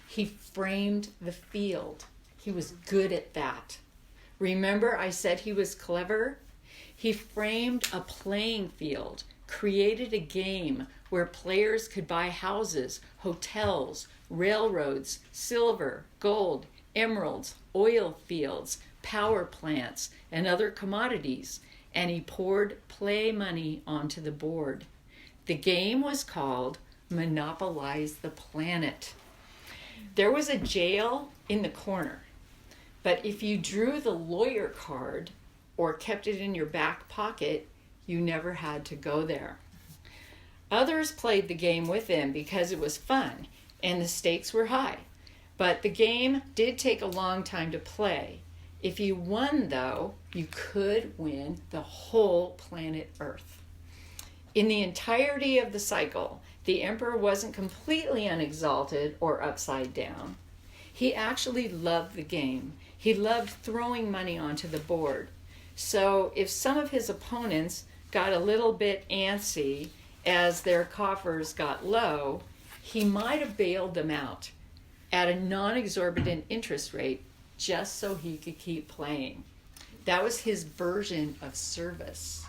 Speaker 1: He framed the field. He was good at that. Remember I said he was clever? He framed a playing field, created a game where players could buy houses, hotels, railroads, silver, gold, emeralds, oil fields, power plants, and other commodities, and he poured play money onto the board. The game was called Monopolize the Planet. There was a jail in the corner, but if you drew the lawyer card or kept it in your back pocket, you never had to go there. Others played the game with him because it was fun and the stakes were high, but the game did take a long time to play. If you won, though, you could win the whole planet Earth. In the entirety of the cycle, the emperor wasn't completely unexalted or upside down. He actually loved the game. He loved throwing money onto the board. So if some of his opponents got a little bit antsy as their coffers got low, he might have bailed them out at a non-exorbitant interest rate just so he could keep playing. That was his version of service.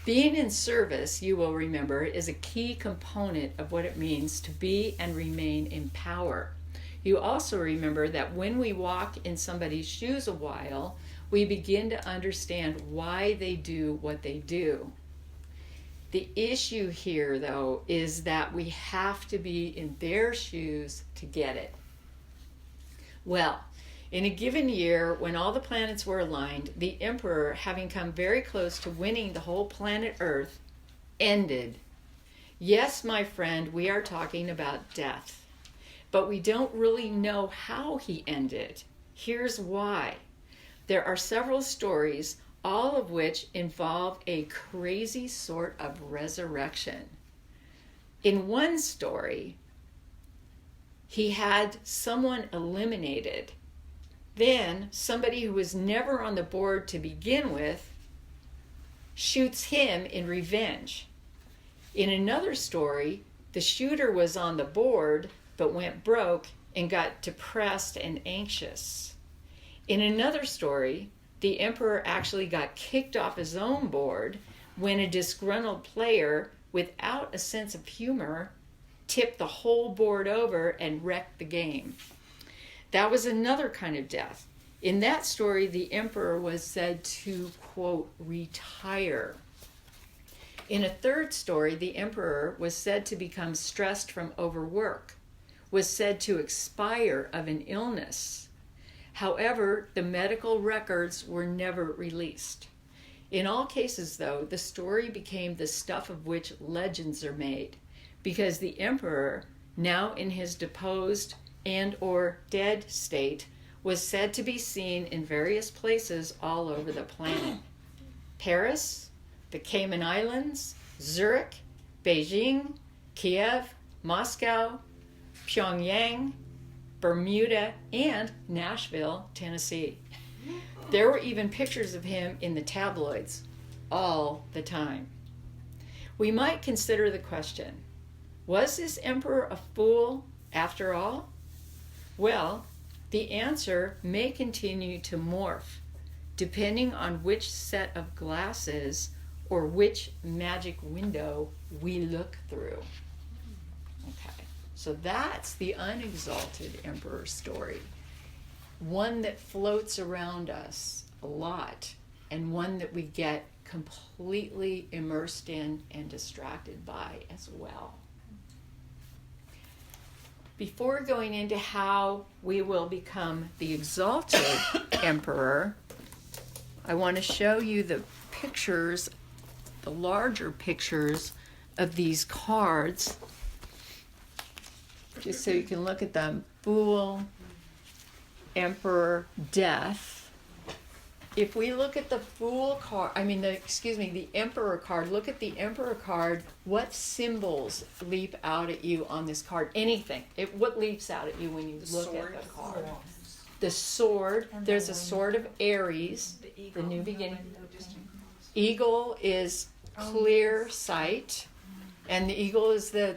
Speaker 1: Being in service, you will remember, is a key component of what it means to be and remain in power. You also remember that when we walk in somebody's shoes a while, we begin to understand why they do what they do. The issue here, though, is that we have to be in their shoes to get it. Well, in a given year, when all the planets were aligned, the emperor, having come very close to winning the whole planet Earth, ended. Yes, my friend, we are talking about death. But we don't really know how he ended. Here's why. There are several stories, all of which involve a crazy sort of resurrection. In one story, he had someone eliminated. Then somebody who was never on the board to begin with shoots him in revenge. In another story, the shooter was on the board but went broke and got depressed and anxious. In another story, the emperor actually got kicked off his own board when a disgruntled player, without a sense of humor, tipped the whole board over and wrecked the game. That was another kind of death. In that story, the emperor was said to, quote, retire. In a third story, the emperor was said to become stressed from overwork, was said to expire of an illness. However, the medical records were never released. In all cases, though, the story became the stuff of which legends are made, because the emperor, now in his deposed and or dead state, was said to be seen in various places all over the planet. Paris, the Cayman Islands, Zurich, Beijing, Kiev, Moscow, Pyongyang, Bermuda, and Nashville, Tennessee. There were even pictures of him in the tabloids all the time. We might consider the question, was this emperor a fool after all? Well, the answer may continue to morph depending on which set of glasses or which magic window we look through. Okay, so that's the Unexalted Emperor story. One that floats around us a lot, and one that we get completely immersed in and distracted by as well. before going into how we will become the Exalted Emperor, I want to show you the pictures, the larger pictures of these cards, just so you can look at them. Fool, Emperor, Death. If we look at the Fool card, the Emperor card, look at the Emperor card, what symbols leap out at you on this card? Anything. What leaps out at you when you look at the card? The sword. There's a sword of Aries, the new beginning. Eagle is clear sight. And the eagle is the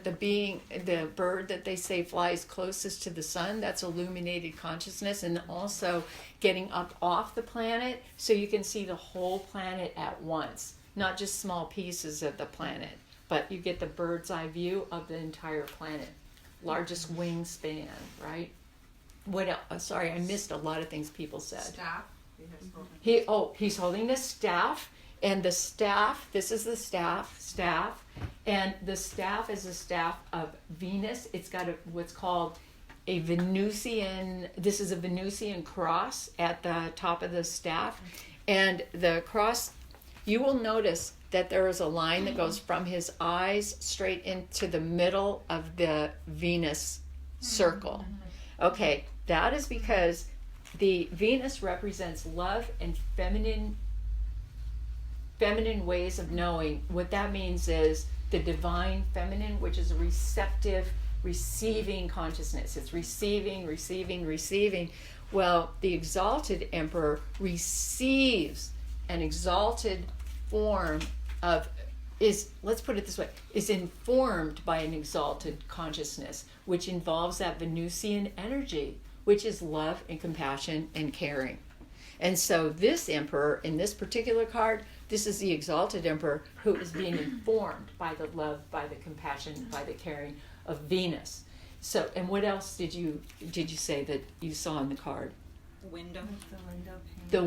Speaker 1: bird that they say flies closest to the sun. That's illuminated consciousness, and also getting up off the planet so you can see the whole planet at once, not just small pieces of the planet, but you get the bird's eye view of the entire planet. Largest wingspan, right? What else? Sorry, I missed a lot of things people said.
Speaker 9: Staff.
Speaker 1: He's holding the staff. And the staff, this is the staff, and the staff is a staff of Venus. It's got what's called a Venusian, this is a Venusian cross at the top of the staff. And the cross, you will notice that there is a line that goes from his eyes straight into the middle of the Venus circle. Okay, that is because the Venus represents love and feminine ways of knowing. What that means is the divine feminine, which is a receptive, receiving consciousness. It's receiving. Well, the Exalted Emperor receives an exalted form of, let's put it this way, is informed by an exalted consciousness, which involves that Venusian energy, which is love and compassion and caring. And so this emperor, in this particular card, this is the Exalted Emperor who is being informed by the love, by the compassion, by the caring of Venus. So, and what else did you say that you saw in the card?
Speaker 8: Window.
Speaker 1: The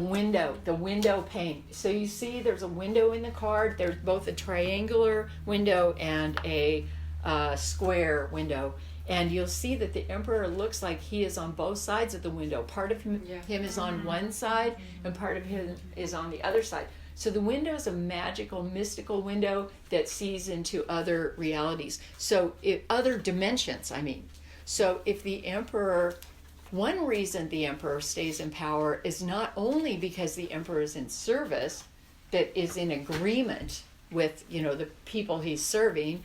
Speaker 1: window pane. So you see there's a window in the card. There's both a triangular window and a square window. And you'll see that the Emperor looks like he is on both sides of the window. Part of him is on one side and part of him is on the other side. So the window is a magical, mystical window that sees into other realities. So other dimensions, So if the Emperor, one reason the Emperor stays in power is not only because the Emperor is in service, that is in agreement with, the people he's serving,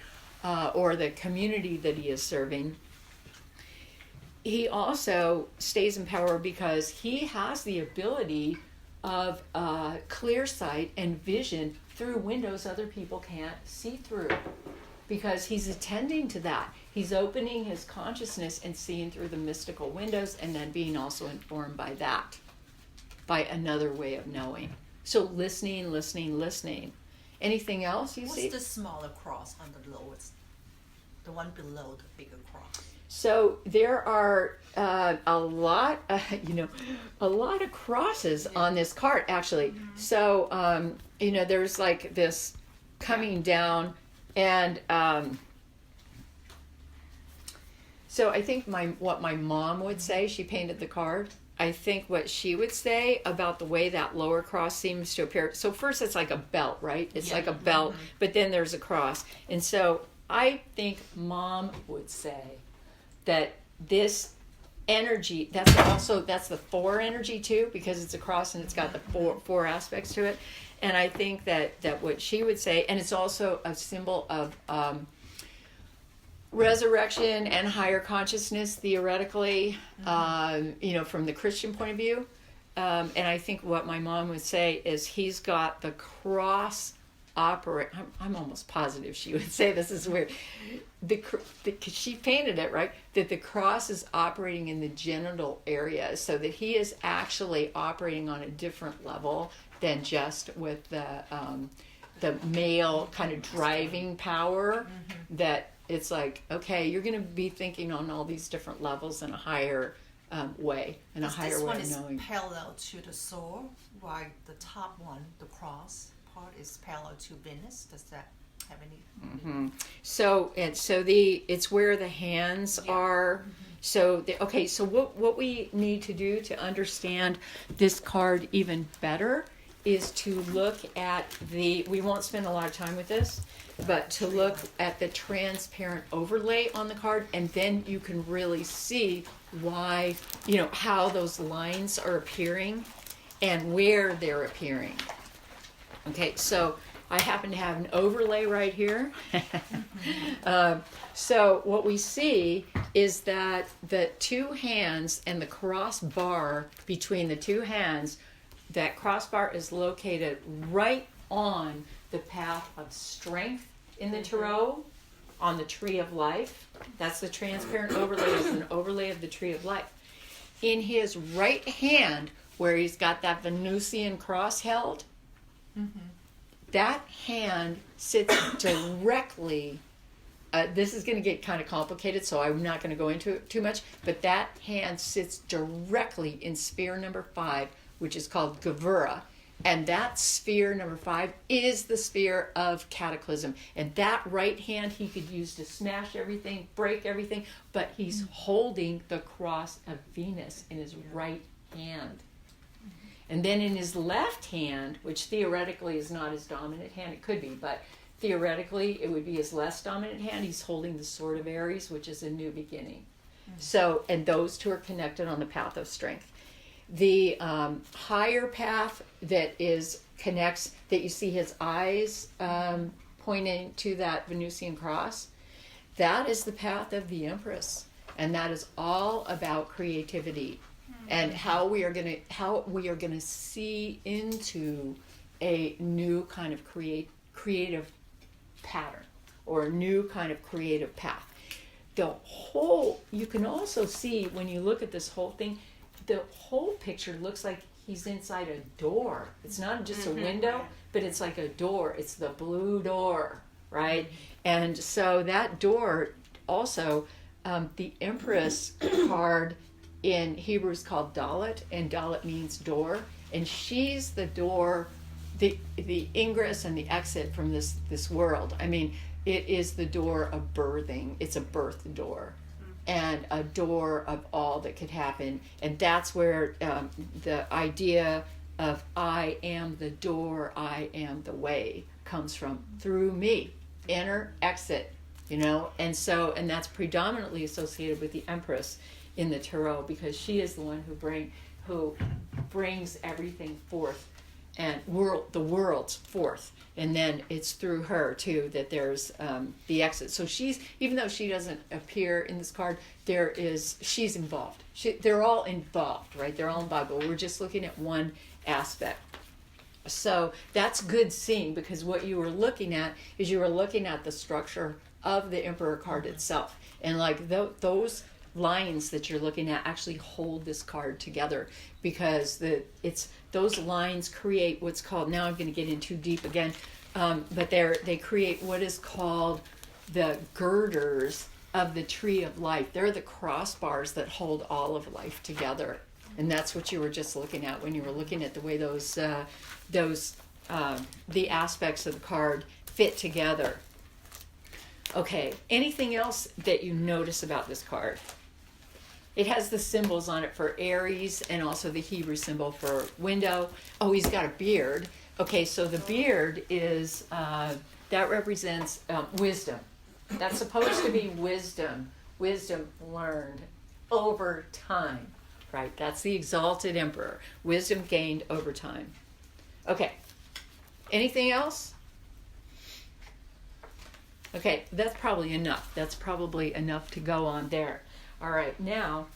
Speaker 1: or the community that he is serving. He also stays in power because he has the ability of clear sight and vision through windows other people can't see through, because he's attending to that. He's opening his consciousness and seeing through the mystical windows, and then being also informed by that, by another way of knowing. So listening. Anything else you see?
Speaker 10: What's the smaller cross on the lowest? The one below the bigger cross.
Speaker 1: So there are a lot of crosses on this card, actually. So there's like this coming down, and so I think what my mom would say, she painted the card. I think what she would say about the way that lower cross seems to appear. So first it's like a belt, right? It's like a belt, but then there's a cross. And so I think Mom would say that this energy, that's the 4 energy too, because it's a cross and it's got the four aspects to it. And I think that what she would say, and it's also a symbol of resurrection and higher consciousness, theoretically, from the Christian point of view. And I think what my mom would say is he's got the cross operate. I'm almost positive she would say, this is weird. She painted it, right? That the cross is operating in the genital area, so that he is actually operating on a different level than just with the male kind of driving power. That it's like, okay, you're going to be thinking on all these different levels in a higher way, in a higher way of knowing.
Speaker 10: This one is parallel to the sword, while the top one, the cross part, is parallel to Venus. Does that have any.
Speaker 1: So it's where the hands are. So so what we need to do to understand this card even better is to look at we won't spend a lot of time with this, but to look at the transparent overlay on the card, and then you can really see why, how those lines are appearing and where they're appearing. Okay, so I happen to have an overlay right here. So what we see is that the two hands and the crossbar between the two hands, that crossbar is located right on the path of strength in the tarot, on the tree of life. That's the transparent overlay, is an overlay of the tree of life. In his right hand, where he's got that Venusian cross held, that hand sits directly, this is going to get kind of complicated, so I'm not going to go into it too much, but that hand sits directly in sphere number 5, which is called Gavura. And that sphere number 5 is the sphere of Cataclysm. And that right hand he could use to smash everything, break everything, but he's holding the cross of Venus in his right hand. And then in his left hand, which theoretically is not his dominant hand, it could be, but theoretically it would be his less dominant hand, he's holding the sword of Aries, which is a new beginning. So, and those two are connected on the path of strength. The higher path that connects, that you see his eyes pointing to that Venusian cross, that is the path of the Empress, and that is all about creativity and how we are gonna see into a new kind of creative pattern, or a new kind of creative path. You can also see when you look at this whole thing, the whole picture looks like he's inside a door. It's not just a window, but it's like a door. It's the blue door, right? And so that door also, the Empress card in Hebrew is called Dalet, and Dalet means door. And she's the door, the ingress and the exit from this world. I mean, it is the door of birthing. It's a birth door. And a door of all that could happen. And that's where the idea of I am the door, I am the way comes from, through me. Enter, exit, and that's predominantly associated with the Empress in the Tarot, because she is the one who brings everything forth, and the world's forth. And then it's through her too that there's the exit. So she's, even though she doesn't appear in this card, she's involved. They're all involved, right? They're all involved, but we're just looking at one aspect. So that's good seeing, because what you were looking at is you were looking at the structure of the Emperor card itself, and like those lines that you're looking at actually hold this card together, because those lines create what's called, now I'm going to get in too deep again, but they create what is called the girders of the tree of life. They're the crossbars that hold all of life together, and that's what you were just looking at when you were looking at the way the aspects of the card fit together. Okay, anything else that you notice about this card? It has the symbols on it for Aries, and also the Hebrew symbol for window. Oh, he's got a beard. Okay, so the beard is, that represents wisdom. That's supposed to be wisdom. Wisdom learned over time, right? That's the Exalted Emperor. Wisdom gained over time. Okay, anything else? Okay, that's probably enough. That's probably enough to go on there. All right, now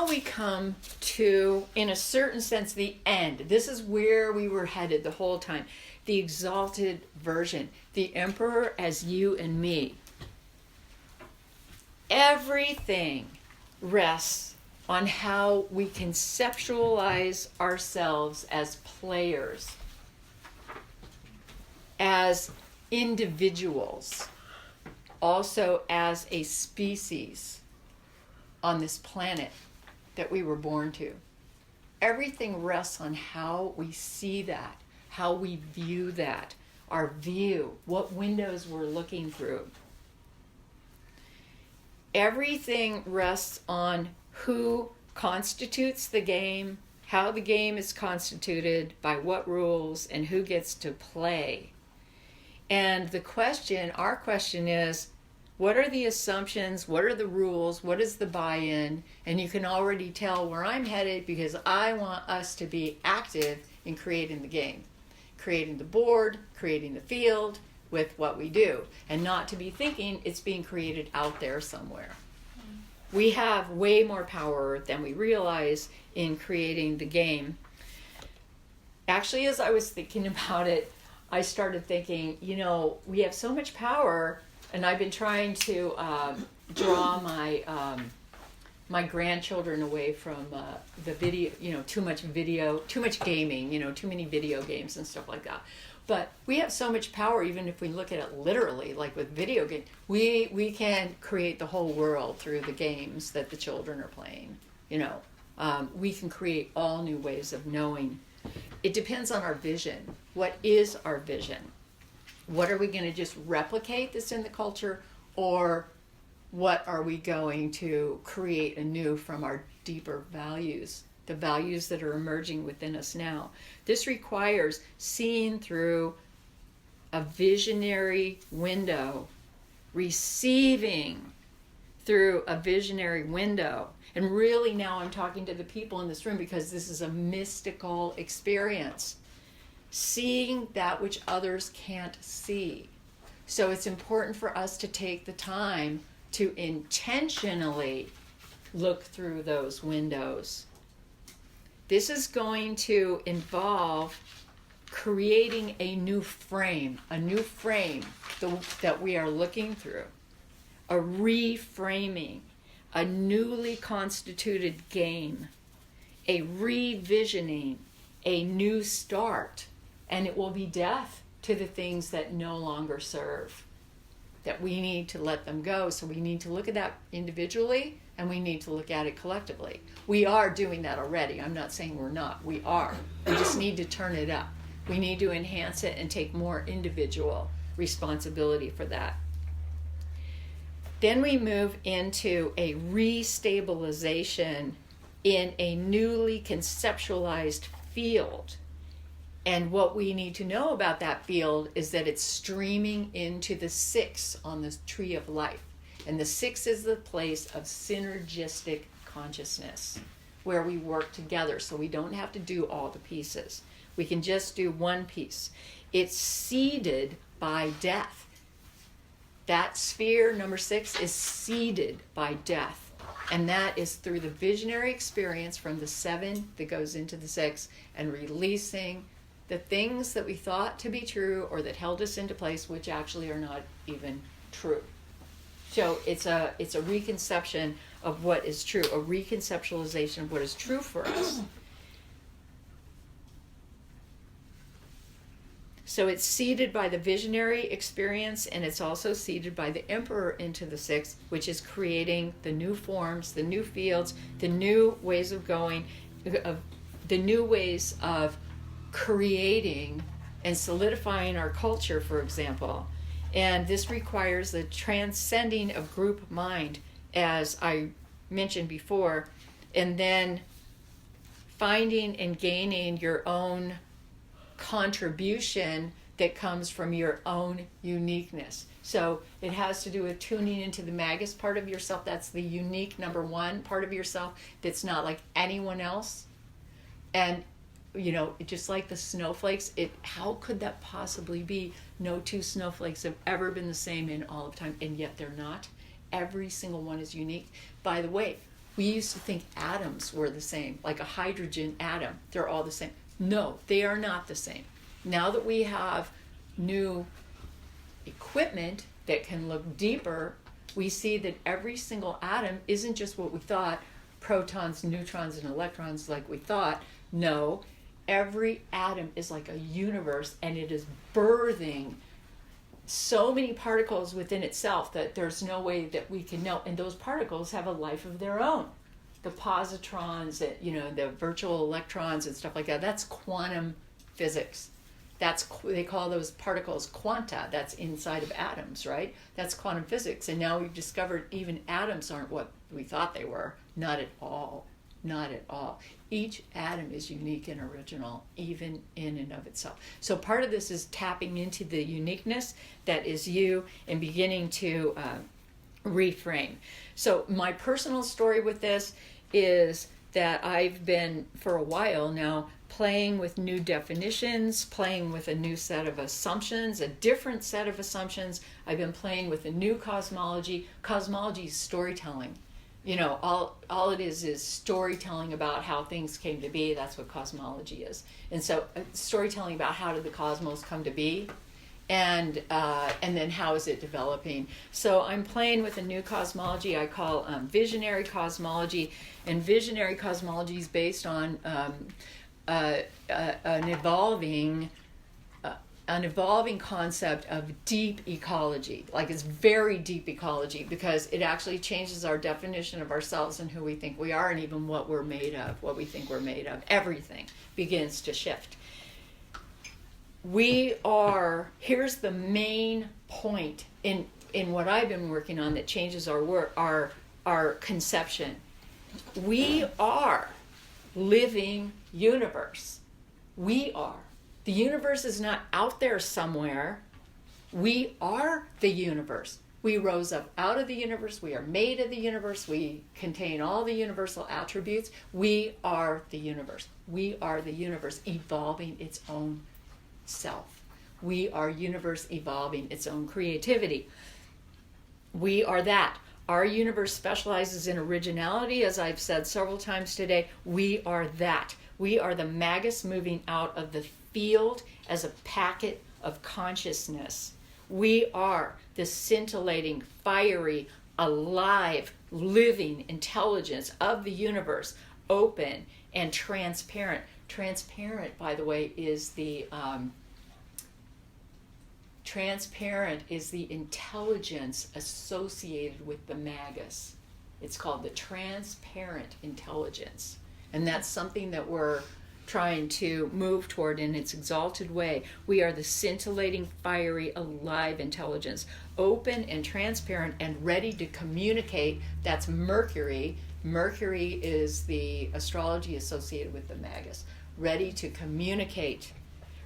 Speaker 1: we come to, in a certain sense, the end. This is where we were headed the whole time. The exalted version, the Emperor as you and me. Everything rests on how we conceptualize ourselves as players, as individuals, also as a species on this planet that we were born to. Everything rests on how we see that, how we view that, our view, what windows we're looking through. Everything rests on who constitutes the game, how the game is constituted, by what rules, and who gets to play. And our question is, what are the assumptions? What are the rules? What is the buy-in? And you can already tell where I'm headed, because I want us to be active in creating the game, creating the board, creating the field with what we do, and not to be thinking it's being created out there somewhere. We have way more power than we realize in creating the game. Actually, as I was thinking about it, I started thinking, we have so much power. And I've been trying to draw my grandchildren away from the video, too much gaming, too many video games and stuff like that. But we have so much power, even if we look at it literally, like with video games. We can create the whole world through the games that the children are playing. We can create all new ways of knowing. It depends on our vision. What is our vision? What are we going to just replicate that's in the culture, or what are we going to create anew from our deeper values, the values that are emerging within us now? This requires seeing through a visionary window, receiving through a visionary window. And really now I'm talking to the people in this room, because this is a mystical experience. Seeing that which others can't see. So it's important for us to take the time to intentionally look through those windows. This is going to involve creating a new frame that we are looking through, a reframing, a newly constituted game, a revisioning, a new start. And it will be death to the things that no longer serve, that we need to let them go. So we need to look at that individually, and we need to look at it collectively. We are doing that already. I'm not saying we're not. We are. We just need to turn it up. We need to enhance it and take more individual responsibility for that. Then we move into a restabilization in a newly conceptualized field. And what we need to know about that field is that it's streaming into the 6 on the tree of life. And the 6 is the place of synergistic consciousness, where we work together, so we don't have to do all the pieces. We can just do one piece. It's seeded by death. That sphere, number 6, is seeded by death. And that is through the visionary experience from the 7 that goes into the 6, and releasing the things that we thought to be true or that held us into place, which actually are not even true. So it's a reconception of what is true, a reconceptualization of what is true for us. So it's seeded by the visionary experience, and it's also seeded by the Emperor into the 6, which is creating the new forms, the new fields, the new ways of going, the new ways of creating and solidifying our culture, for example. And this requires the transcending of group mind, as I mentioned before, and then finding and gaining your own contribution that comes from your own uniqueness. So it has to do with tuning into the Magus part of yourself. That's the unique number 1 part of yourself that's not like anyone else. And just like the snowflakes, how could that possibly be? No 2 snowflakes have ever been the same in all of time, and yet they're not. Every single one is unique. By the way, we used to think atoms were the same, like a hydrogen atom. They're all the same. No, they are not the same. Now that we have new equipment that can look deeper, we see that every single atom isn't just what we thought, protons, neutrons, and electrons like we thought. No, every atom is like a universe, and it is birthing so many particles within itself that there's no way that we can know. And those particles have a life of their own. The positrons, the virtual electrons and stuff like that, that's quantum physics. they call those particles quanta. That's inside of atoms, right? That's quantum physics. And now we've discovered even atoms aren't what we thought they were. Not at all. Not at all. Each atom is unique and original, even in and of itself. So part of this is tapping into the uniqueness that is you and beginning to reframe. So my personal story with this is that I've been, for a while now, playing with new definitions, playing with a new set of assumptions, a different set of assumptions. I've been playing with a new cosmology. Cosmology is storytelling. You know, all it is storytelling about how things came to be. That's what cosmology is. And so storytelling about how did the cosmos come to be, and then how is it developing. So I'm playing with a new cosmology I call visionary cosmology. And visionary cosmology is based on an evolving concept of deep ecology. Like, it's very deep ecology, because it actually changes our definition of ourselves and who we think we are, and even what we're made of, what we think we're made of. Everything begins to shift. Here's the main point in what I've been working on that changes our conception. We are living universe. We are. The universe is not out there somewhere. We are the universe. We rose up out of the universe. We are made of the universe. We contain all the universal attributes. We are the universe. We are the universe evolving its own self. We are universe evolving its own creativity. We are that. Our universe specializes in originality, as I've said several times today. We are that. We are the magus moving out of the field as a packet of consciousness. We are the scintillating, fiery, alive, living intelligence of the universe, open and transparent. Transparent, by the way, is the intelligence associated with the magus. It's called the transparent intelligence. And that's something that we're trying to move toward in its exalted way. We are the scintillating, fiery, alive intelligence, open and transparent and ready to communicate. That's Mercury. Mercury is the astrology associated with the magus. Ready to communicate,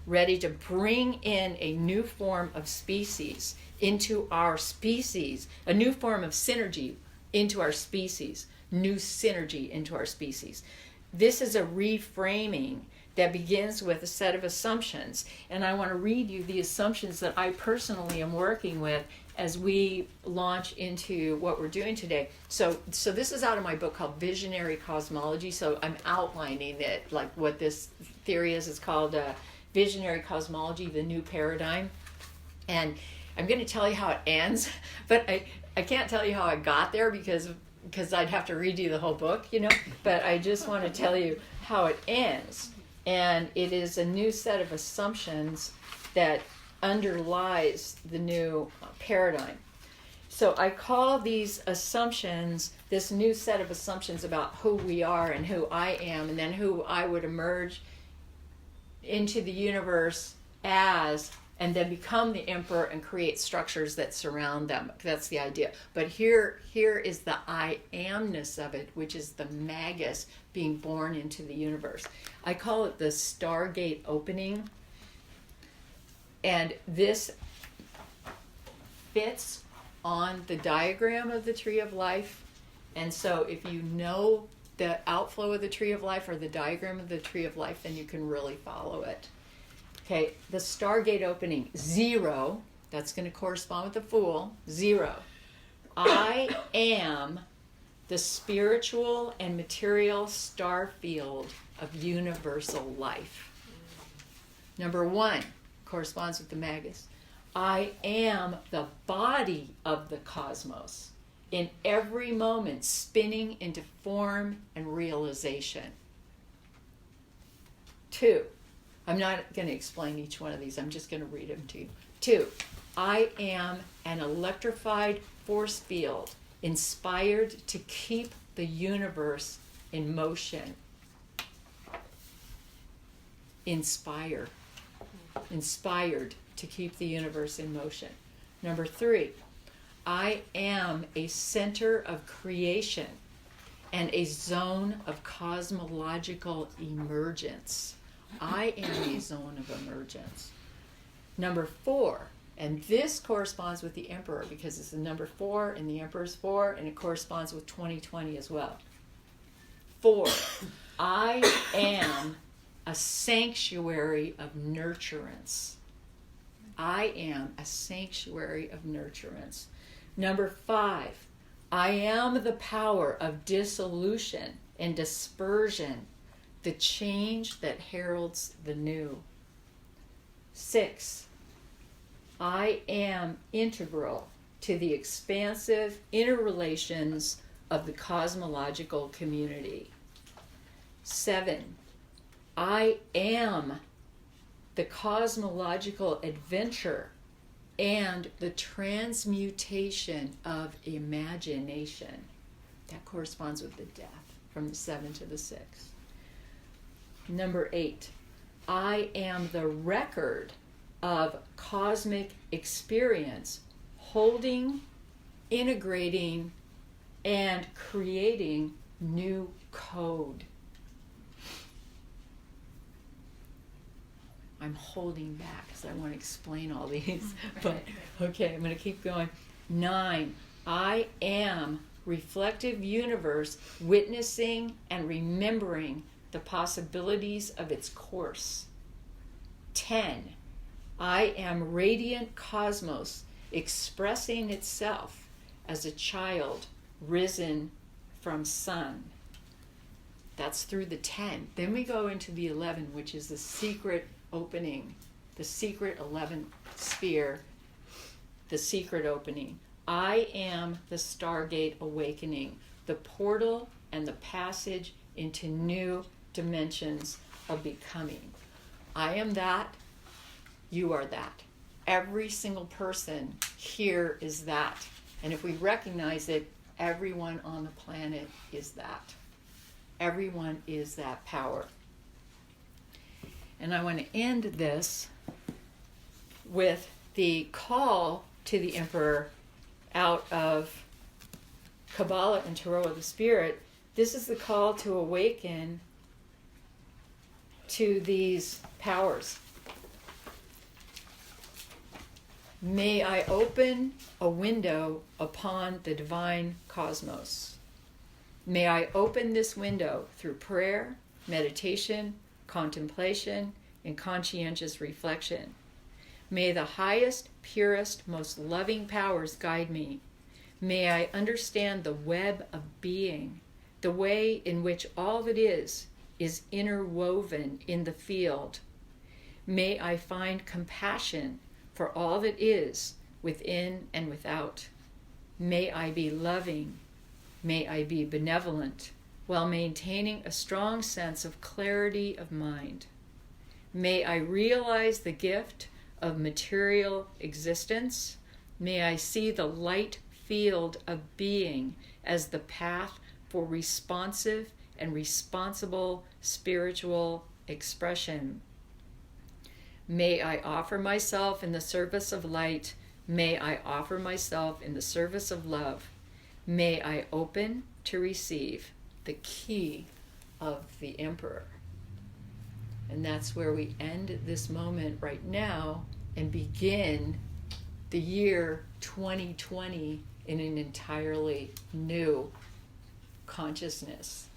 Speaker 1: ready to bring in a new form of species into our species, a new form of synergy into our species, new synergy into our species. This is a reframing that begins with a set of assumptions. And I want to read you the assumptions that I personally am working with as we launch into what we're doing today. So this is out of my book called Visionary Cosmology. So I'm outlining it, like what this theory is. It's called Visionary Cosmology, the New Paradigm. And I'm going to tell you how it ends, but I can't tell you how I got there because I'd have to read you the whole book, you know. But I just want to tell you how it ends. And it is a new set of assumptions that underlies the new paradigm. So I call these assumptions, this new set of assumptions about who we are and who I am, and then who I would emerge into the universe as, and then become the emperor and create structures that surround them. That's the idea. But here is the I amness of it, which is the magus being born into the universe. I call it the Stargate Opening. And this fits on the diagram of the Tree of Life. And so if you know the outflow of the Tree of Life or the diagram of the Tree of Life, then you can really follow it. Okay, the Stargate Opening, 0, that's going to correspond with the Fool, 0. I am the spiritual and material star field of universal life. Number 1 corresponds with the magus. I am the body of the cosmos, in every moment spinning into form and realization. 2, I'm not going to explain each one of these. I'm just going to read them to you. 2, I am an electrified force field inspired to keep the universe in motion. Inspire. inspired to keep the universe in motion. Number 3, I am a center of creation and a zone of cosmological emergence. I am a zone of emergence. Number 4, and this corresponds with the Emperor because it's the number 4 and the Emperor's 4, and it corresponds with 2020 as well. 4, I am a sanctuary of nurturance. I am a sanctuary of nurturance. Number 5, I am the power of dissolution and dispersion, the change that heralds the new. 6, I am integral to the expansive interrelations of the cosmological community. 7, I am the cosmological adventure and the transmutation of imagination. That corresponds with the death, from the 7 to the 6. Number 8, I am the record of cosmic experience, holding, integrating, and creating new code. I'm holding back because I want to explain all these. But okay, I'm going to keep going. 9, I am reflective universe witnessing and remembering the possibilities of its course. 10, I am radiant cosmos expressing itself as a child risen from sun. That's through the 10. Then we go into the 11, which is the secret opening, the secret 11th sphere, the secret opening. I am the Stargate awakening, the portal and the passage into new dimensions of becoming. I am that, you are that. Every single person here is that. And if we recognize it, everyone on the planet is that. Everyone is that power. And I want to end this with the call to the Emperor out of Kabbalah and Tarot of the Spirit. This is the call to awaken to these powers. May I open a window upon the divine cosmos. May I open this window through prayer, meditation, contemplation, and conscientious reflection. May the highest, purest, most loving powers guide me. May I understand the web of being, the way in which all that is interwoven in the field. May I find compassion for all that is within and without. May I be loving. May I be benevolent, while maintaining a strong sense of clarity of mind. May I realize the gift of material existence. May I see the light field of being as the path for responsive and responsible spiritual expression. May I offer myself in the service of light. May I offer myself in the service of love. May I open to receive the key of the Emperor. And that's where we end this moment right now and begin the year 2020 in an entirely new consciousness.